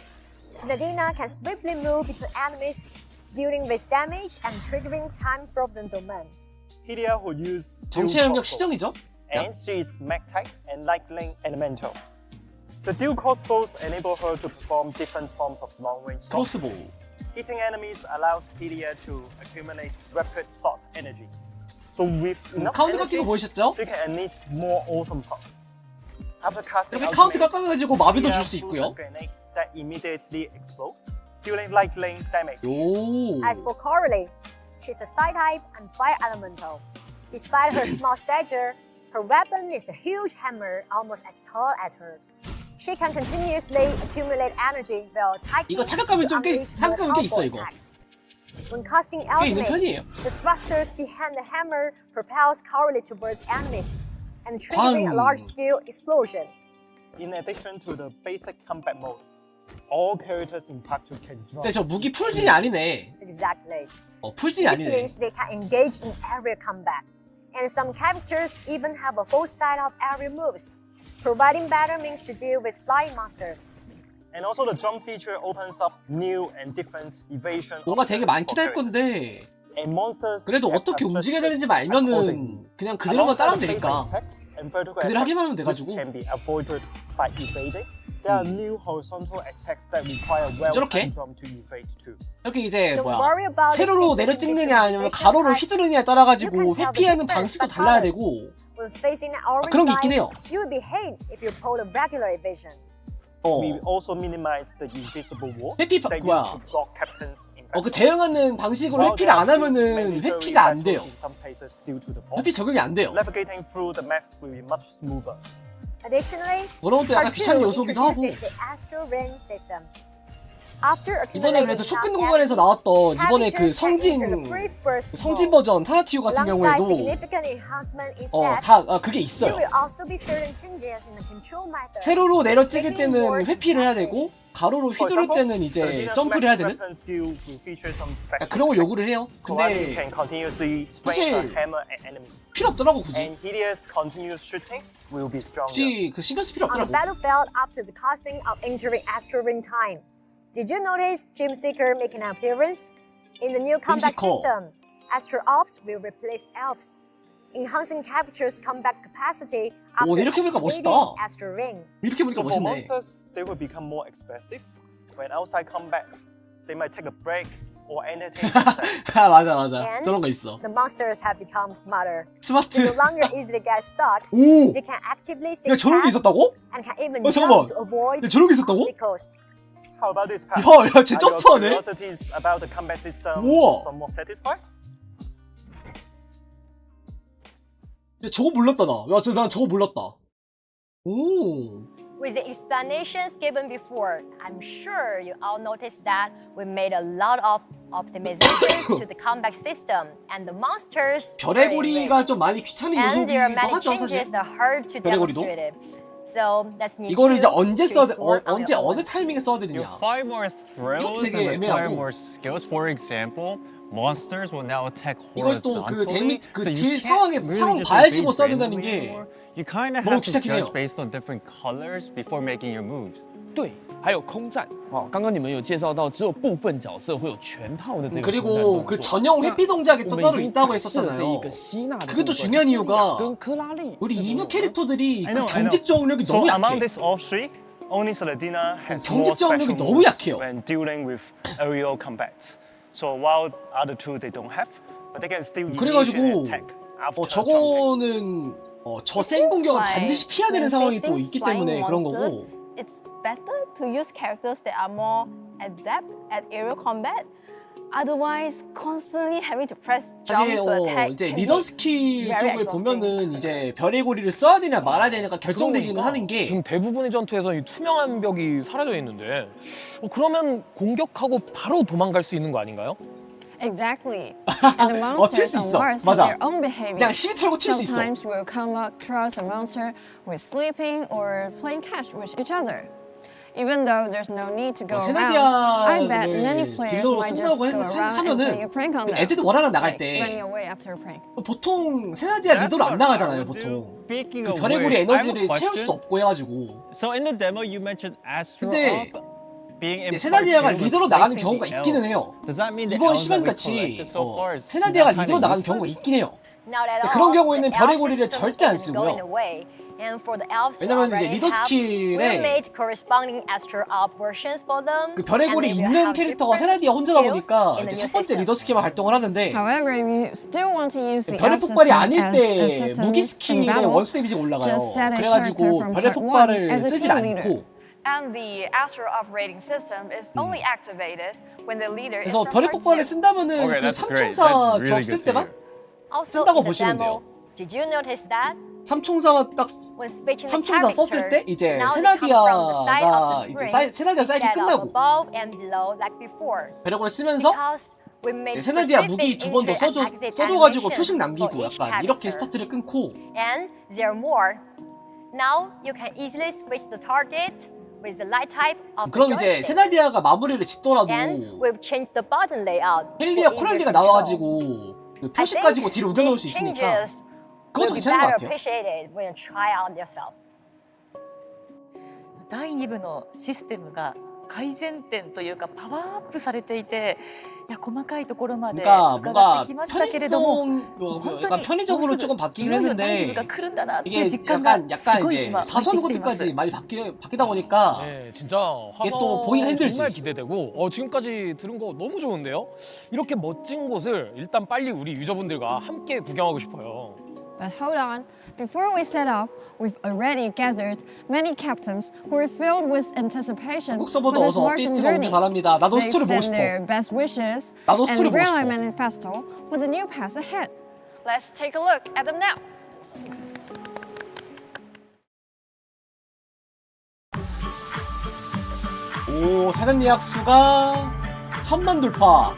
S5: Cinedina can swiftly move between enemies, dealing with damage and triggering time frozen domain.
S17: Hylia who use
S1: 정체 영역 시정이죠?
S17: and she is mag type and lightning elemental. The dual crossbows enable her to perform different forms of long-range shots.
S1: 크로스보.
S17: Hitting enemies allows Hylia to accumulate rapid shot energy. So with enough
S1: 카운트
S17: energy,
S1: 깎이고 보이셨죠?
S17: she can unleash more awesome shots. After casting
S1: 이렇게 카운트
S17: ultimate,
S1: 깎아가지고 마비도
S17: Hylia
S1: 줄 수
S17: shoots
S1: 있고요.
S17: a grenade that immediately explodes, dealing lightning damage.
S1: 오.
S5: As for Coralie, she's a side type and fire elemental. Despite her small stature, her weapon is a huge hammer almost as tall as her. She can continuously accumulate energy while attacking
S1: 이거 타격감이 좀 꽤
S5: to unleash more
S1: 타격감이 꽤 있어
S5: powerful
S1: 이거.
S5: attacks. When casting
S1: 꽤 있는 편이에요.
S5: ultimate, the thrusters behind the hammer propels Coralie towards enemies and triggering a
S1: 방.
S5: large-scale explosion.
S17: In addition to the basic combat mode, all characters in Part 2 can drop.
S1: 근데 저 무기 풀진이 아니네.
S5: Exactly.
S1: 풀진이
S5: This
S1: 아니네.
S5: means they can engage in area combat. And some characters even have a full set of area moves, providing better means to deal with flying monsters.
S17: And also the jump feature opens up new and different evasion
S1: 뭔가 되게 많긴 할 건데
S17: and monsters
S1: 그래도 어떻게 움직여야 되는지 알면은 그냥 그대로만 따라하면 되니까 그대로 하기만 하면 돼가지고
S17: can be avoided by evading. There are new horizontal attacks that require
S1: 저렇게?
S17: jump to evade too.
S1: 이렇게 이제 뭐야 세로로 내려 찍느냐 아니면 가로로 휘두르느냐에 따라 가지고 회피하는 방식도 달라야 되고
S5: When facing an orange
S1: 그런 게 있긴
S5: line,
S1: 해요.
S5: you will be hit if you pull a regular evasion.
S17: We also minimize the invisible wall
S1: 회피
S17: that
S1: 뭐야?
S17: used to block captains in
S1: 그 대응하는 방식으로 회피를 안 하면은 회피가 안 돼요.
S17: in some places due to the ball.
S1: 회피 적용이 안 돼요.
S17: Navigating through the maps will be much smoother.
S5: Additionally,
S1: 어려운 때 약간
S5: Part
S1: 귀찮은
S5: 2
S1: 요소기도 하고
S5: introduces the astral ring system. After
S1: 이번에 그래서 촉근 공간에서 나왔던 이번에 그 성진 버전 타라티오 같은
S5: alongside
S1: 경우에도
S5: significant enhancement in stats,
S1: 다 그게
S5: there
S1: 있어요.
S5: will also be certain changes in the control method.
S1: 세로로 내려 찍을 때는 회피를 해야 되고 가로로 휘두를 때는 이제 점프를 해야 되는 그런 걸 요구를 해요. 근데 사실 필요 없더라고 굳이. 굳이 그 신경 쓸 필요
S5: On the
S1: 없더라고.
S5: battlefield after the causing of entering astral ring time, did you notice Dream Seeker making an appearance? In the new combat
S1: Seeker.
S5: system, astral ops will replace elves, enhancing captures combat capacity after
S1: 이렇게 보니까 멋있다.
S5: activating astral ring.
S1: 이렇게 보니까
S17: So for
S1: 멋있네.
S17: monsters, they will become more expressive. When outside combats, they might take a break or entertain themselves.
S1: 맞아.
S5: And
S1: 저런 거 있어.
S5: the monsters have become smarter.
S1: 스마트.
S5: They no longer easily get stuck.
S1: 오!
S5: They can actively
S1: 야
S5: seek
S1: 저런 게
S5: paths
S1: 있었다고?
S5: and can even
S1: 잠깐만.
S5: jump to avoid
S1: 야 저런 게 있었다고?
S5: obstacles.
S17: How about this path?
S1: 야, 쟤
S17: Are your
S1: 점프하네?
S17: curiosities about the combat system
S1: 우와.
S17: some more satisfied?
S1: 야 저거 몰랐다 나. 난 저거 몰랐다. 오.
S5: With the explanations given before, I'm sure you all noticed that we made a lot of optimizations to the combat system and the monsters.
S1: 별의 고리가 좀 많이 귀찮은
S5: And there are
S1: 요소기도
S5: many
S1: 하죠
S5: changes
S1: 사실.
S5: that are hard to
S1: 별의 고리도?
S5: demonstrate it. So that's new.
S1: 이거를 이제 언제
S5: to
S1: 써야
S5: explore on
S1: 언제
S5: your own.
S1: 어느 타이밍에 써야
S12: You
S1: 되느냐.
S12: find more thrills
S1: 되게
S12: and require
S1: 애매하고.
S12: more skills. For example, monsters will now attack
S1: 이걸 또 그
S12: horizontally.
S1: 딜 상황 봐야지고 써야 된다는 게
S12: You kind of
S1: 너무
S12: have to
S1: 귀찮긴 해요.
S12: judge based on different colors before making your moves.
S14: 对，还有空战哦，刚刚你们有介绍到，只有部分角色会有全套的这个空战
S1: 그리고
S14: 动
S1: 그
S14: 作
S1: 전용 회피 동작이 또
S14: 我们
S1: 따로
S14: 已经
S1: 있다고
S14: 展示了这
S1: 했었잖아요.
S14: 一个吸纳的
S1: 그게 또
S14: 部分
S1: 중요한 이유가
S14: 跟科拉利
S1: 우리 이부 캐릭터들이
S17: I
S1: 그
S17: know.
S1: 경직적 능력이
S17: So
S1: 너무
S17: among
S1: 약해.
S17: these all three, only Saladina has more
S1: 경직적
S17: special
S1: 능력이 너무
S17: moves
S1: 약해요.
S17: when dealing with aerial combat. So while other two they don't have, but they can still
S1: 그래가지고
S17: initiate attack after jumping.
S1: 저거는 저 센 공격은
S15: like
S1: 반드시 피해야 되는
S15: when
S1: 상황이 또
S15: facing
S1: 있기 때문에
S15: flying
S1: 그런
S15: monsters,
S1: 거고.
S15: It's better to use characters that are more adept at aerial combat. Otherwise, constantly having to press
S1: 사실
S15: jump to attack
S1: 이제
S15: can
S1: 리더
S15: be
S1: 스킬
S15: very
S1: 쪽을
S15: exhausting.
S1: 보면은 이제 별의 고리를 써야 되냐 말아야 되냐가 결정되기는 하는 게
S19: 지금 대부분의 전투에서 이 투명한 벽이 사라져 있는데 그러면 공격하고 바로 도망갈 수 있는 거 아닌가요?
S15: Exactly. And the
S1: 튈 수
S15: monsters on
S1: 있어.
S15: Mars have
S1: 맞아.
S15: their own behavior.
S1: 그냥 시비 털고 튈 수 있어.
S15: Sometimes we'll come across a monster who is sleeping or playing catch with each other. Even though there's no need to go around, I bet many
S1: 세나디아를
S15: players
S1: 딜러로
S15: might just
S1: 쓴다고
S15: go around and play a
S1: 하면은
S15: prank on them.
S1: 애들도 원하는 나갈
S15: like running
S1: 때
S15: away after a prank.
S1: 보통 세나디아 리더로 안 나가잖아요 보통. 그 별의 고리 에너지를 채울 수도 없고 해가지고.
S12: So in the demo you mentioned Astro
S1: 근데
S12: Up being in
S1: 세나디아가
S12: part two
S1: 리더로
S12: with
S1: 나가는
S12: facing
S1: 경우가
S12: the
S1: 있기는
S12: elves.
S1: 해요.
S12: Does that mean the
S1: 이번
S12: elves
S1: 시간
S12: that we
S1: 같이
S12: collected so far is
S1: 세나디아가
S12: not
S1: 리더로
S12: kinda
S1: 나가는
S12: useless?
S1: 경우가 있긴 해요.
S5: Not at all.
S1: 그런 경우에는
S5: The
S1: 별의
S5: elf
S1: 고리를
S5: system
S1: 절대 안
S5: isn't going
S1: 쓰고요.
S5: away. And for the elves who
S1: 왜냐면 이제
S5: already
S1: 리더
S5: have, we
S1: 스킬에
S5: made corresponding Astro Up versions for them.
S1: 그 별의 고리
S5: and they will
S1: 있는
S5: have
S1: 캐릭터가
S5: different
S1: 세나디아 혼자다
S5: skills
S1: 보니까
S5: in the
S1: 이제
S5: new
S1: 첫 번째
S5: system.
S1: 리더 스킬만 활동을 하는데
S15: However, if you still want to use the
S1: 별의
S15: elf
S1: 폭발이
S15: system
S1: 아닐
S15: as
S1: 때
S15: assistance
S1: 무기
S15: in
S1: 스킬에
S15: battle,
S1: 원수 데미지가 올라가요.
S15: just set a character
S1: 그래가지고
S15: from
S1: 별의
S15: part one
S1: 폭발을
S15: as a
S1: 쓰질
S15: team leader.
S1: 않고
S3: And the Astro Operating System is only activated when the leader is
S1: 그래서
S3: from
S1: 별의
S3: part
S1: 폭발을
S3: 2.
S1: 쓴다면은
S12: Okay,
S1: 그
S12: that's great.
S1: 삼총사
S12: That's really
S1: 조합
S12: good
S1: 쓸
S12: to
S1: 때만
S12: hear.
S5: Also
S1: 쓴다고
S5: in the
S1: 보시면
S5: demo,
S1: 돼요.
S5: did you notice that?
S1: 삼총사가 딱
S5: When switching the
S1: 삼총사 썼을 때
S5: character,
S1: 이제
S5: now they come from the side of the
S1: 세나디아가 이제
S5: screen
S1: 세나디아 사이클
S5: instead of
S1: 끝나고
S5: above and below like before.
S1: 별의 고리를 쓰면서
S5: Because we made
S1: 세나디아
S5: specific
S1: 무기 두 번 더
S5: intro and exit
S1: 써줘가지고
S5: animation
S1: 표식 남기고
S5: for each
S1: 약간 이렇게
S5: character.
S1: 스타트를 끊고
S5: And there are more. Now you can easily switch the target with the light type of the
S1: 그럼 이제
S5: joystick.
S1: 세나디아가 마무리를 짓더라도
S5: And we've changed the button layout.
S1: 헬리아
S5: for easier
S1: 코랄리가
S5: control.
S1: 나와가지고 그 표식 가지고 뒤로 우겨놓을 수
S5: These
S1: 있으니까
S5: changes
S1: 그것도
S5: will be
S1: 괜찮은 것
S5: better
S1: 같아요.
S5: appreciated when you try out yourself.
S16: 第2部のシステムが改善点というかパワーアップされていて、いや細かいところまで
S1: 그러니까
S16: 伺
S1: 뭔가
S16: ってきましたけれども、
S1: 편의성, 약간 편의적으로 조금 바뀌긴
S16: いよいよ第
S1: 했는데
S16: 2部が来るんだなっていう
S1: 이게
S16: 実感が
S1: 약간
S16: すごい
S1: 이제
S16: 今湧いて
S1: 사소한
S16: きています。
S1: 것들까지 많이 바뀌다 보니까
S19: 네, 진짜
S1: 이게 또
S19: 화성
S1: 보기가 힘들지.
S19: 정말 기대되고 지금까지 들은 거 너무 좋은데요? 이렇게 멋진 곳을 일단 빨리 우리 유저분들과 함께 구경하고 싶어요.
S15: But hold on, before we set off, we've already gathered many captains who are filled with anticipation
S1: 한국
S15: for
S1: 서버도
S15: this
S1: 어서
S15: Martian
S1: 업데이트가 오길
S15: journey.
S1: 바랍니다. 나도
S15: They
S1: 스토리 보고
S15: send
S1: 싶어.
S15: their best wishes
S1: 나도
S15: and
S1: 스토리 보고
S15: real
S1: 싶어.
S15: manifesto for the new path ahead.
S3: Let's take a look at them now.
S1: 오, 사전 예약 수가 1000만 돌파.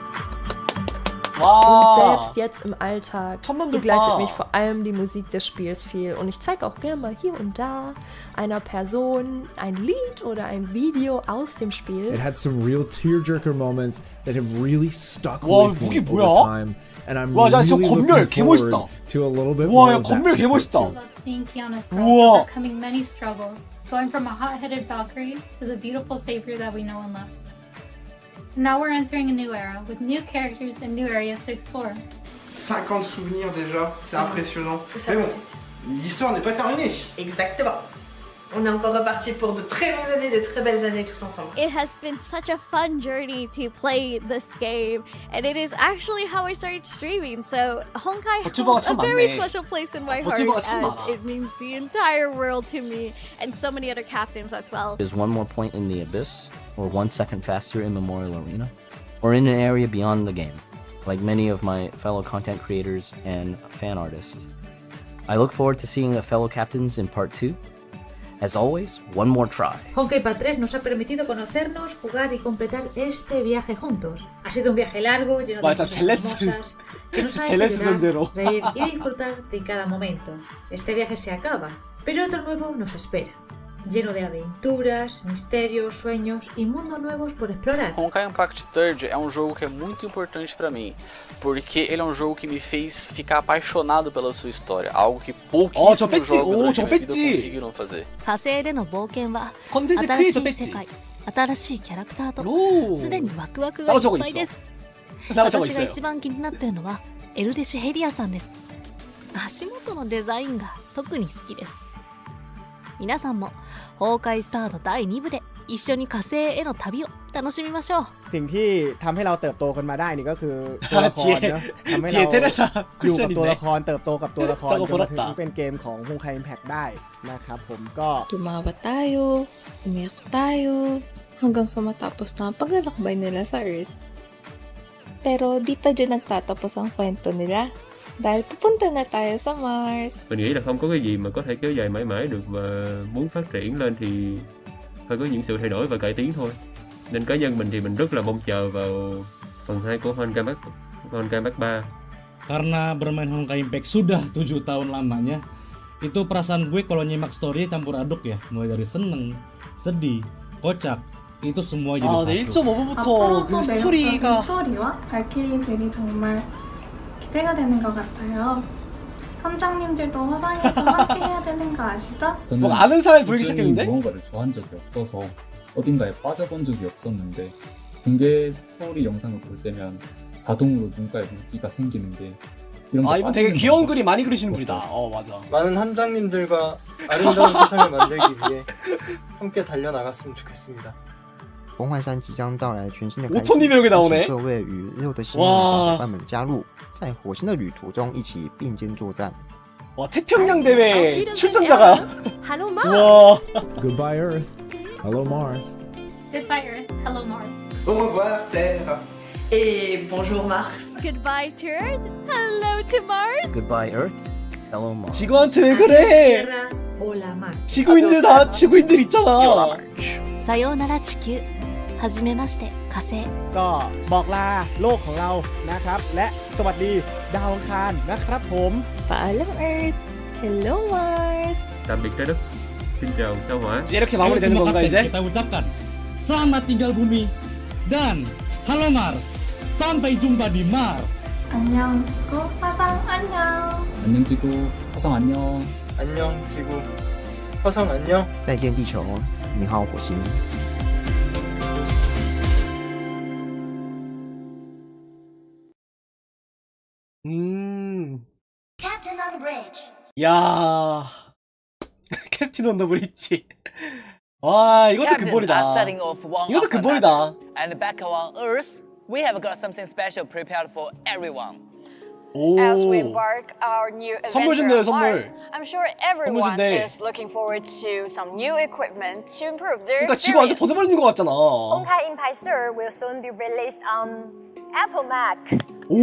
S7: Und
S1: 와.
S7: selbst jetzt im Alltag
S1: 1000만
S7: begleitet
S1: 돌파.
S7: mich vor allem die Musik des Spiels viel. Und ich zeige auch gerne mal hier und da einer Person ein Lied oder ein Video aus dem Spiel.
S20: It had some real tearjerker moments that have really stuck
S1: 와,
S20: with me
S1: 무기
S20: over
S1: 뭐야?
S20: time, and I'm
S1: 와, 야, 저
S20: really
S1: 건멸
S20: looking forward
S1: 개멋있다.
S20: to a little bit
S1: 와,
S20: more
S1: 야,
S20: of that.
S1: 건멸 개멋있다.
S21: Seeing Kiana's
S1: 우와.
S21: growth, overcoming many struggles, going from a hot-headed Valkyrie to the beautiful savior that we know and love. Now we're entering a new era with new characters and new areas to explore.
S22: 50 souvenirs déjà, c'est impressionnant.
S23: Ça
S22: Mais
S23: va
S22: bon,
S23: vite.
S22: l'histoire n'est pas terminée.
S23: Exactement. On est encore reparti pour de très longues années, de très belles années tous ensemble.
S2: It has been such a fun journey to play this game, and it is actually how I started streaming. So Honkai
S1: 버튜버가
S2: holds a
S1: 참
S2: very
S1: 많네.
S2: special place in my heart,
S1: 버튜버가 참
S2: as
S1: 많아.
S2: it means the entire world to me, and so many other captains as well.
S24: Is one more point in the abyss, or 1 second faster in Memorial Arena, or in an area beyond the game, like many of my fellow content creators and fan artists. I look forward to seeing the fellow captains in part 2. As always, one more try.
S25: Honkai Impact 3 nos ha permitido conocernos, jugar y completar este viaje juntos. Ha sido un viaje largo, lleno de
S1: 맞아,
S25: cosas
S1: 젤레스.
S25: hermosas, que nos ha hecho
S1: 젤레스
S25: llorar,
S1: 존재로.
S25: reír y disfrutar de cada momento. Este viaje se acaba, pero otro nuevo nos espera. Lleno de aventuras, misterios, sueños y mundos nuevos por explorar.
S26: Honkai Impact 3rd é um jogo que é muito importante para mim, porque ele é um jogo que me fez ficar apaixonado pela sua história, algo que pouquíssimos jogos durante minha vida conseguiram fazer.
S2: 火星での冒険は
S1: コンテンツクリエイト
S2: 新しい世界、新しいキャラクターとすでにワクワクがいっぱいです。私が一番気になっているのはエルデシュヘリアさんです。足元のデザインが特に好きです。皆さんも崩壊スタート第2部で一緒に火星への旅を楽しみましょう。
S27: สิ่งที่ทำให้เราเติบโตกันมาได้นี่ก็คือตัวละครเนอะทำให้เราอยู่กับตัวละครเติบโตกับตัวละครจนมาถึงเป็นเกมของ Honkai Impact ได้นะครับผมก็
S28: Tumawa tayo, umiyak tayo, hanggang sa matapos na ang paglalakbay nila sa Earth.
S4: Pero di pa dyan nagtatapos ang kwento nila. Dahil pupunta na tayo sa Mars.
S6: Mình nghĩ là không có cái gì mà có thể kéo dài mãi mãi được và muốn phát triển lên thì phải có những sự thay đổi và cải tiến thôi. Nên cá nhân mình thì mình rất là mong chờ vào phần 2 của Honkai Impact 3.
S8: Karena bermain Honkai Impact sudah 7 tahun lamanya, itu perasaan gue kalau nyimak story campur aduk ya, mulai dari seneng, sedih, kocak, itu semua jadi
S1: satu. 1.5부부터 그 스토리가
S21: 스토리와 발키리들이 정말 기대가 되는 것 같아요. 함장님들도 화상에서 함께 해야 되는 거 아시죠?
S1: 뭐 아는 사람이 보이기 시작했는데?
S9: 무언가를 좋아한 적이 없어서 어딘가에 빠져본 적이 없었는데 붕괴 스토리 영상을 볼 때면 자동으로 눈가에 물기가 생기는 게
S1: 이분 되게 귀여운 그림 많이 그리시는 분이다. 맞아.
S10: 많은 함장님들과 아름다운 세상을 만들기 위해 함께 달려나갔으면 좋겠습니다.
S11: 红环山即将到来，全新的开始，
S1: 오토님이 여기 나오네.
S11: 各位与日后的新小伙伴们加入，在火星的旅途中一起并肩作战。
S1: 와, 태평양 대회 출전자가.
S11: Hello
S1: 와.
S20: Goodbye Earth. Hello Mars.
S21: Goodbye Earth, hello Mars.
S22: Au revoir, Terre.
S23: Et bonjour Mars.
S2: Goodbye Earth, hello to Mars.
S24: Goodbye Earth, hello Mars.
S1: 지구한테 왜 그래?
S25: Hola Mars.
S1: 지구인들 있잖아.
S2: さようなら地球。はじめまして火星。
S27: ก็บอกลาโลกของเรานะครับและสวัสดีดาวอังคารนะครับผม
S2: Paalam Earth, hello Mars.
S6: Tạm biệt trái đất. Xin chào sao hỏa.
S1: 이렇게 마무리되는 건가 이제?
S8: kita ucapkan selamat tinggal bumi dan halo Mars. Sampai jumpa di Mars.
S21: 안녕 지구, 화상 안녕.
S9: 안녕 지구, 화성 안녕.
S10: 안녕 지구, 화성 안녕.
S11: 再见地球，你好火星。
S2: Captain on Bridge.
S1: 야. 캡틴 온 더 브릿지. 와, 이것도 근본이다. 이것도 근본이다.
S13: And back on Earth, we have got something special prepared for everyone.
S3: As we embark our new
S1: 선물
S3: adventure
S1: 준대요,
S3: on Mars,
S1: 선물.
S3: I'm sure everyone
S1: 준대.
S3: is looking forward to some new equipment to improve their
S1: 그러니까 지구 완전
S3: experience.
S1: 보내버리는 것 같잖아.
S5: Honkai Impact 3rd will soon be released on Apple Mac.
S1: 오.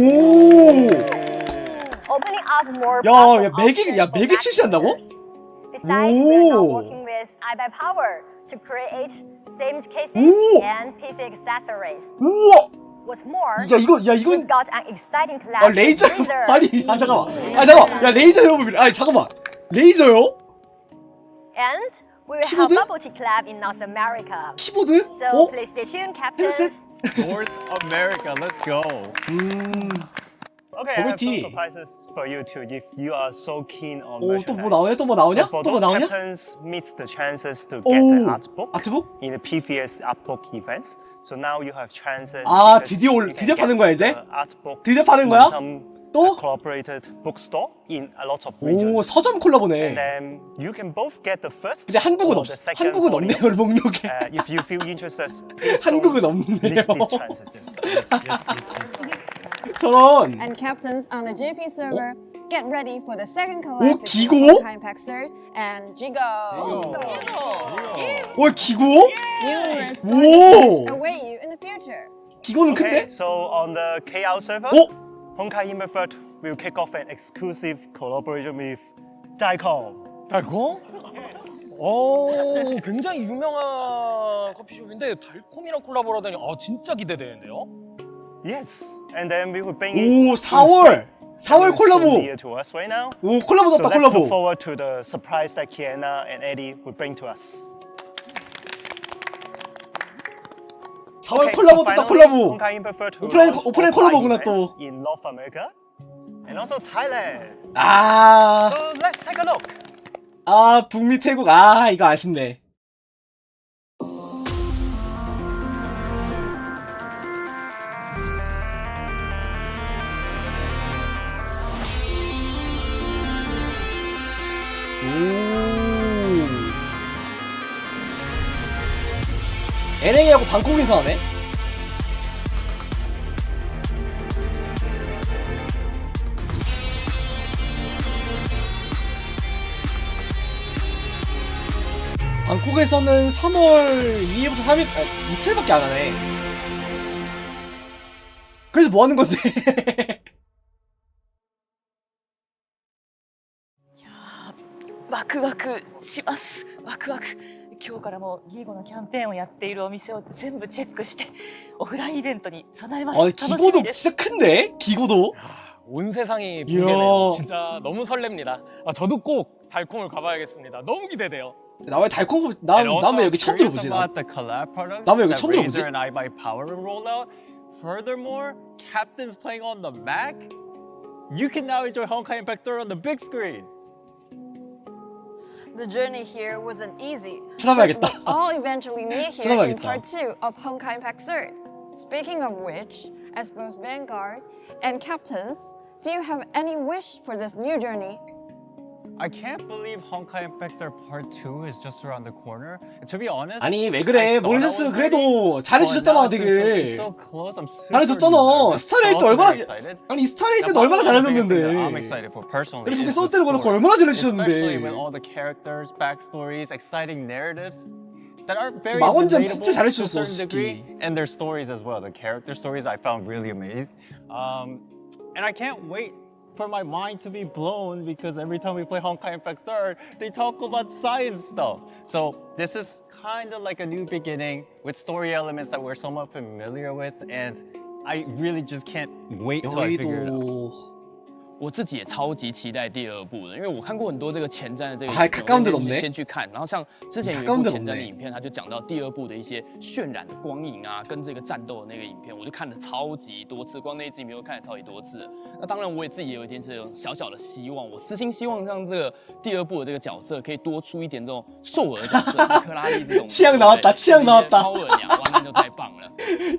S5: Opening up more
S1: 야, 맥이 출시한다고?
S5: Besides, we're now working with iBuy Power to create themed cases and PC accessories.
S1: 우와.
S5: What's more,
S1: 이건
S5: we've got an exciting collab with
S1: 레이저.
S5: Razer.
S1: 잠깐만. 야, 레이저요. 잠깐만. 레이저요?
S5: And we will have bubble tea collab in North America.
S1: 키보드?
S5: So please stay tuned, captains.
S12: North America, let's go.
S17: Okay, I have some surprises for you too if you are so keen on merchandise.
S1: 또 뭐 나오냐?
S17: So for
S1: 또 뭐
S17: those
S1: 나오냐?
S17: captains miss the chances to get the art book in the previous art book events. So now you have chances.
S1: 드디어 파는 거야 이제? 드디어 파는 거야? 또?
S17: Collaborated bookstore in a lot of regions.
S1: 오, 서점 콜라보네.
S17: And then you can both get the first.
S1: 근데 한국은 없어. 한국은 없네요, 목록에.
S17: If you feel interested, please
S1: 한국은
S17: don't
S1: 없네요.
S17: miss these chances.
S1: 저런.
S3: And captains on the JP server, get ready for the second collab
S1: 기고?
S3: between Honkai Impact 3rd and Jigo.
S1: 와, 기고?
S3: Numerous
S1: 오.
S3: await you in the future.
S1: 기고는
S17: Okay,
S1: 큰데?
S17: so on the KO server, Honkai Impact 3rd will kick off an exclusive collaboration with Daikon.
S19: 달콤? 오, 굉장히 유명한 커피숍인데 달콤이랑 콜라보를 하다니 진짜 기대되는데요?
S17: Yes, and then we will bring
S1: 오, 4월 콜라보.
S17: to us right now.
S1: 오, 콜라보
S17: So
S1: 떴다,
S17: let's
S1: 콜라보.
S17: look forward to the surprise that Kiana and Eddie will bring to us.
S1: 4월
S17: Okay,
S1: 콜라보
S17: so
S1: 떴다,
S17: finally,
S1: 콜라보.
S17: Honkai Impact 3rd will launch
S1: 오프라인
S17: offline
S1: 콜라보구나,
S17: events
S1: 또.
S17: in North America and also Thailand.
S1: 아.
S17: So let's take a look.
S1: 북미 태국. 이거 아쉽네. LA하고 방콕에서 하네? 방콕에서는 3월 2일부터 3일, 이틀밖에 안 하네. 그래서 뭐 하는 건데?
S4: ワクワクします。ワクワク。今日からもギーゴのキャンペーンをやっているお店を全部チェックしてオフラインイベントに備えます。
S1: 기고도 진짜 큰데? 기고도?
S19: 온 세상이 붕괴네요. 진짜 너무 설렙니다. 저도 꼭 달콤을 가봐야겠습니다. 너무 기대돼요.
S1: 나 왜 달콤 나 왜 여기 처음 들어보지? 나 왜 여기 처음 들어보지?
S12: Furthermore, Captain's playing on the Mac. You can now enjoy Honkai Impact 3rd on the big screen.
S3: The journey here wasn't easy.
S1: 찾아봐야겠다.
S3: But we all eventually meet here in part 2 of Honkai Impact 3rd. Speaking of which, as both Vanguard and Captains, do you have any wish for this new journey?
S12: I can't believe Honkai Impact 3rd part 2 is just around the corner. And to be honest,
S1: 아니 왜 그래? 모리셔스 그래도 잘해주셨잖아 되게. 잘해줬잖아. 스타레이트 얼마나 아니 스타레이트도 얼마나 잘해줬는데. 그리고 그게 써 때도 그렇고 얼마나 잘해주셨는데. 망원전 진짜 잘해주셨어 솔직히.
S12: And their stories as well. The character stories I found really amazing. And I can't wait for my mind to be blown because every time we play Honkai Impact 3rd, they talk about science stuff. So this is kind of like a new beginning with story elements that we're somewhat familiar with, and I really just can't wait till I figure it out.
S7: 我自己也超级期待第二部的，因为我看过很多这个前瞻的这个，先去看。然后像之前有一部前瞻的影片，他就讲到第二部的一些渲染的光影啊，跟这个战斗的那个影片，我就看了超级多次，光那一支影片我看了超级多次。那当然我也自己也有一点这种小小的希望，我私心希望让这个第二部的这个角色可以多出一点这种兽儿角色，克拉丽这种。
S1: 취향 나왔다, 취향 나왔다.
S7: 超耳娘，哇，那就太棒了。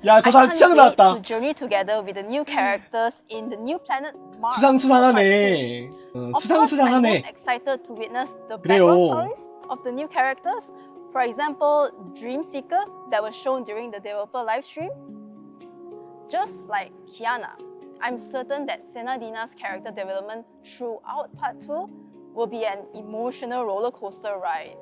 S1: 야, 저 사람 취향 나왔다.
S2: To journey together with the new characters in the new planet Mars.
S1: 수상하네. 수상하네.
S2: I'm excited to witness the
S1: 그래요.
S2: background stories of the new characters. For example, Dream Seeker that was shown during the developer live stream. Just like Kiana, I'm certain that Senadina's character development throughout part 2 will be an emotional roller coaster ride.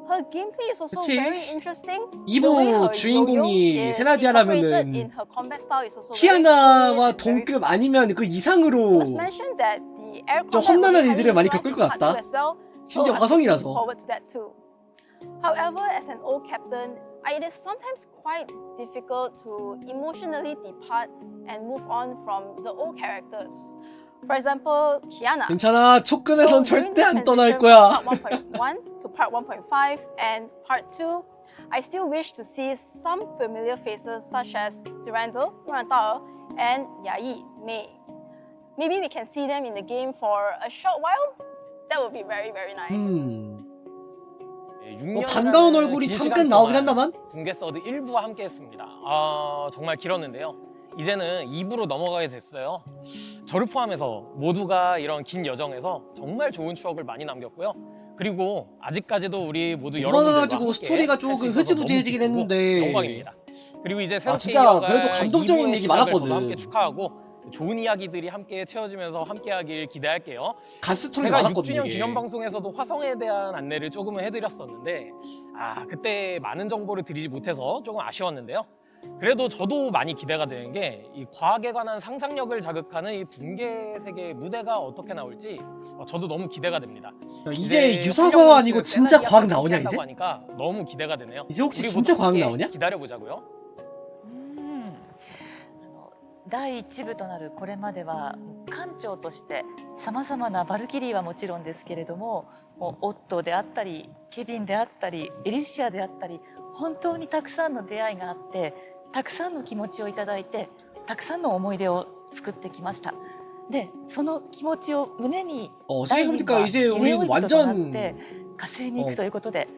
S2: Her gameplay is also very interesting.
S1: 2부 주인공이 세나디아라면은 키아나와 동급 아니면 그 이상으로 좀 험난한 일들을 많이 겪을 것 같다. 심지어 화성이라서.
S2: However, as an old captain, it is sometimes quite difficult to emotionally depart and move on from the old characters. For example, Kiana.
S1: 괜찮아. 촉근에선 절대 안 떠날 거야.
S2: Part 1.1 to Part 1.5 and Part 2, I still wish to see some familiar faces such as Durandal, Durantao, and Yai Mei. Maybe we can see them in the game for a short while. That would be very, very nice.
S1: 뭐 반가운 얼굴이 잠깐 나오긴 한다만.
S19: 붕괴 3rd 1부와 함께했습니다. 정말 길었는데요. 이제는 2부로 넘어가게 됐어요. 저를 포함해서 모두가 이런 긴 여정에서 정말 좋은 추억을 많이 남겼고요. 그리고 아직까지도 우리 모두 여러분들과 함께
S1: 스토리가 조금 흐지부지해지긴 했는데
S19: 영광입니다. 그리고 이제 새롭게
S1: 진짜 그래도 감동적인 얘기 많았거든.
S19: 함께 축하하고 좋은 이야기들이 함께 채워지면서 함께하길 기대할게요.
S1: 가스토리가 많았거든요.
S19: 제가 6주년 기념 방송에서도 화성에 대한 안내를 조금은 해드렸었는데 그때 많은 정보를 드리지 못해서 조금 아쉬웠는데요. 그래도 저도 많이 기대가 되는 게 이 과학에 관한 상상력을 자극하는 이 붕괴 세계의 무대가 어떻게 나올지 저도 너무 기대가 됩니다.
S1: 이제 유사과학 아니고 진짜 과학 나오냐 이제?
S19: 하니까 너무 기대가 되네요.
S1: 이제 혹시 진짜 과학 나오냐?
S19: 기다려보자고요.
S25: 第1部となるこれまでは艦長としてさまざまなバルキリーはもちろんですけれども、オットーであったりケビンであったりエリシアであったり、本当にたくさんの出会いがあって、たくさんの気持ちをいただいて、たくさんの思い出を作ってきました。で、その気持ちを胸に第2部はイレオイットとなって火星に行くということで、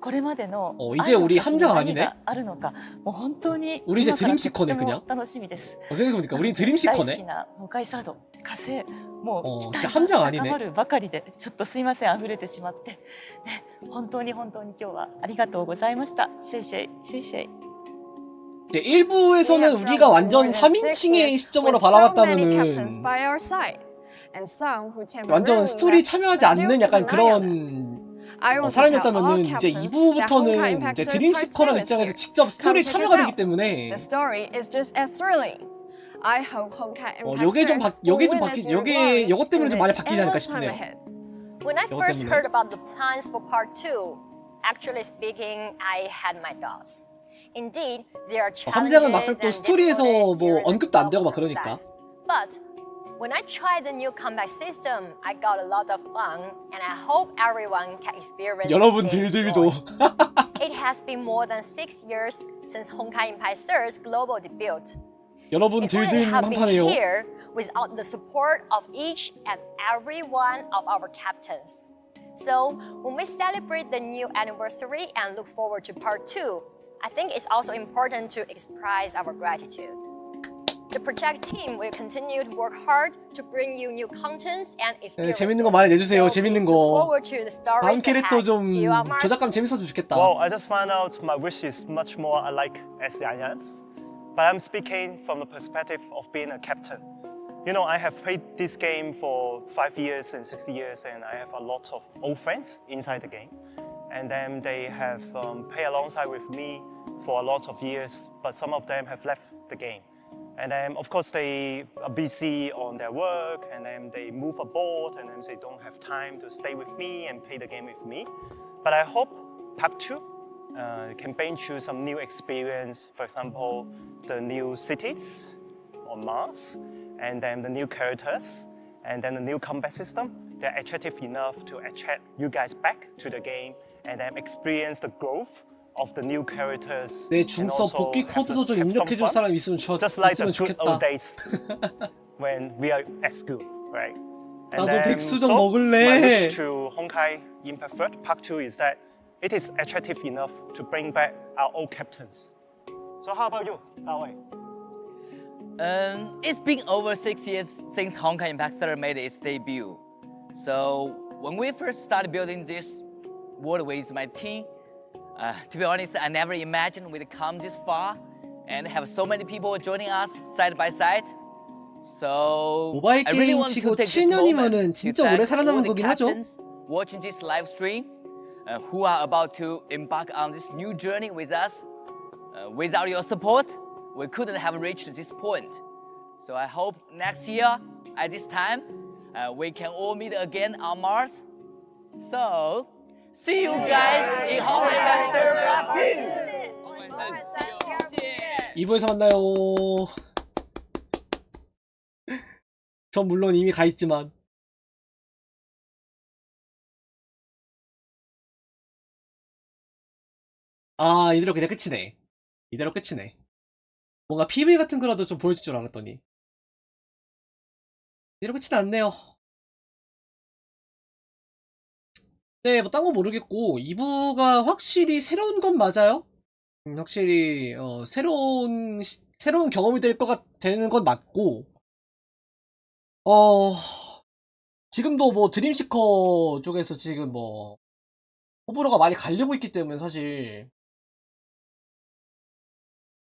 S25: これまでの
S1: 이제 우리 함장 아니네?
S25: あるのか、もう本当に
S1: 우리 이제 드림시커네 그냥.
S25: 楽しみです。
S1: 생각해보니까 우린 드림시커네.
S25: 大好きな붕괴 3rd火星、もう期待
S1: 함장
S25: が
S1: 아니네.
S25: 高まるばかりで、ちょっとすいません溢れてしまって、ね、本当に今日はありがとうございました。シェイシェイシェイシェイ。
S1: 1부에서는 우리가 완전 3인칭의 시점으로 바라봤다면은 완전 스토리 참여하지 않는 약간 그런 사람이었다면은 이제 2부부터는 이제 드림시커라는 입장에서 직접 스토리에 참여가 되기 때문에 요것 때문에 좀 많이 바뀌지 않을까 싶네요.
S5: When I first heard about the plans for part 2, actually speaking, I had my thoughts. Indeed, there are
S1: 함장은 막상
S5: challenges
S1: 또
S5: and
S1: 스토리에서 뭐
S5: difficulties
S1: 언급도 안 되고 막
S5: during the
S1: 그러니까.
S5: process. But when I tried the new combat system, I got a lot of fun, and I hope everyone can experience the same
S1: 여러분들도
S5: joy. It has been more than 6 years since Honkai Impact 3rd's global debut. It wouldn't
S1: 여러분들님
S5: have been
S1: 한판에요.
S5: here without the support of each and every one of our captains. So, when we celebrate the new anniversary and look forward to part 2, I think it's also important to express our gratitude. The project team will continue to work hard to bring you new contents and experiences.
S1: 재밌는 거 많이 내주세요. 재밌는 거.
S5: Forward to the stories
S1: 다음 캐릭터
S5: ahead.
S1: 좀
S5: See you on Mars.
S1: 조작감 재밌어도 좋겠다.
S17: Well, I just found out my wish is much more alike as Yanyan's, but I'm speaking from the perspective of being a captain. You know, I have played this game for 5 years and 6 years, and I have a lot of old friends inside the game. And then they have played alongside with me for a lot of years, but some of them have left the game. And then, of course, they are busy on their work, and then they move abroad, and then they don't have time to stay with me and play the game with me. But I hope part 2 can bring you some new experience. For example, the new cities on Mars, and then the new characters, and then the new combat system. They're attractive enough to attract you guys back to the game, and then experience the growth of the new characters.
S1: 내 중서 복귀 코드도 좀 입력해줄 사람 있으면
S17: Just like the
S1: 있으면
S17: good
S1: 좋겠다.
S17: old days when we are at school, right? And
S1: 나도
S17: then,
S1: 백수 좀
S17: my
S1: 먹을래.
S17: wish to Honkai Impact 3rd Part 2 is that it is attractive enough to bring back our old captains. So how about you, Dawei?
S13: It's been over 6 years since Honkai Impact 3rd made its debut. So when we first started building this world with my team, to be honest, I never imagined we'd come this far and have so many people joining us side by side. So
S1: 모바일
S13: I really
S1: 게임
S13: want to
S1: 치고
S13: take this moment
S1: 7년이면은
S13: to
S1: 진짜
S13: thank
S1: 오래
S13: all
S1: 살아남은
S13: the
S1: 거긴 하죠.
S13: captains watching this live stream, who are about to embark on this new journey with us. Without your support, we couldn't have reached this point. So I hope next year at this time we can all meet again on Mars. So see you guys in Honkai Impact 3rd Part 2.
S1: 2부에서 만나요. 전 물론 이미 가 있지만. 아, 이대로 그냥 끝이네. 이대로 끝이네. 뭔가 PV 같은 거라도 좀 보여줄 줄 알았더니. 이대로 끝이 났네요. 네, 뭐 딴 거 모르겠고 2부가 확실히 새로운 건 맞아요. 확실히 새로운 경험이 되는 건 맞고 지금도 뭐 드림시커 쪽에서 지금 뭐 호불호가 많이 갈리고 있기 때문에 사실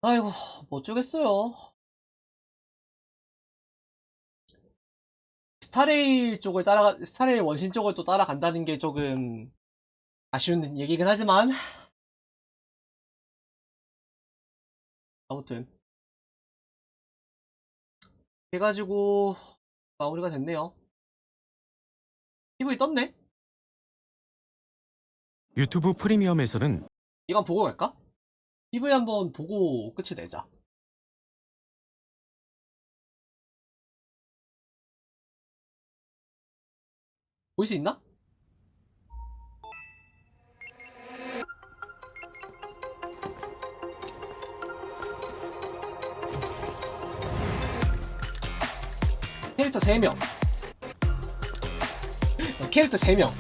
S1: 아이고 뭐 어쩌겠어요. 스타레일 원신 쪽을 또 따라간다는 게 조금 아쉬운 얘기긴 하지만 아무튼 해가지고 마무리가 됐네요. PV 떴네?
S14: 유튜브 프리미엄에서는
S1: 이건 보고 갈까? PV 한번 보고 끝이 내자. 보일 수 있나? 캐릭터 3명. 캐릭터 3명.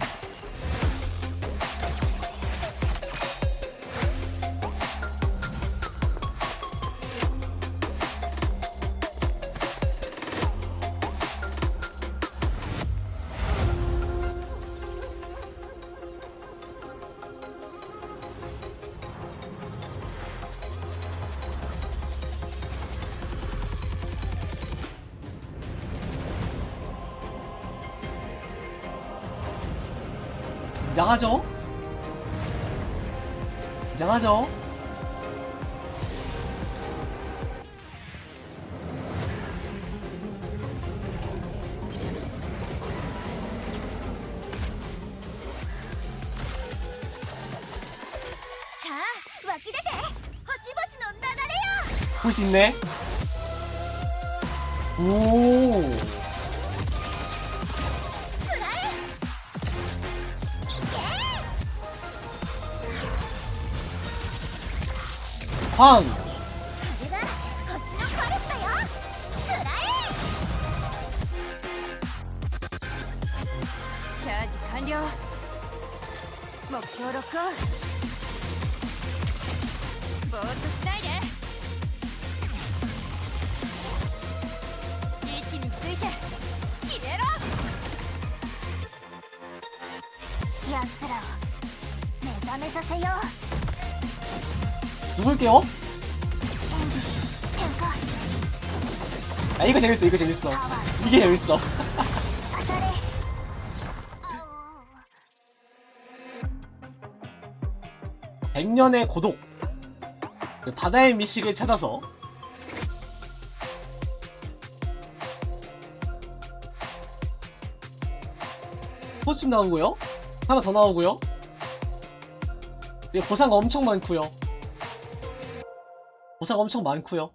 S1: 긴장하죠? 굉장하죠. 멋있네. 오. 광.
S2: 차지 완료. 목표 로크. ぼーっとしないで。位置について決めろ。奴らを目覚めさせよう。
S1: 누굴게요? 아 이거 재밌어. 이거 재밌어. 이게 재밌어. 백년의 고독. 그 바다의 미식을 찾아서 포스팀 나오고요. 하나 더 나오고요. 보상 엄청 많고요. 보상 엄청 많고요.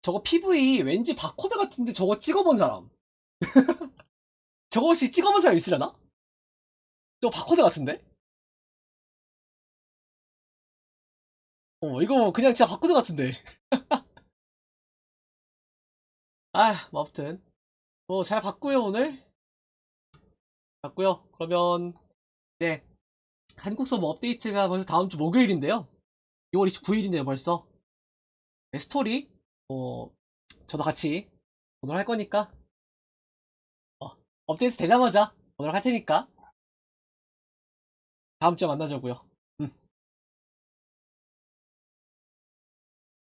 S1: 저거 PV 왠지 바코드 같은데 저거 찍어본 사람. 저거 혹시 찍어본 사람 있으려나? 저거 바코드 같은데? 이거 그냥 진짜 바코드 같은데. 아, 뭐 아무튼 잘 봤고요. 오늘 봤고요. 그러면 네, 한국 서버 업데이트가 벌써 다음 주 목요일인데요. 6월 29일인데요 벌써. 네, 스토리 저도 같이 보도록 할 거니까 업데이트 되자마자 보도록 할 테니까 다음 주에 만나자고요.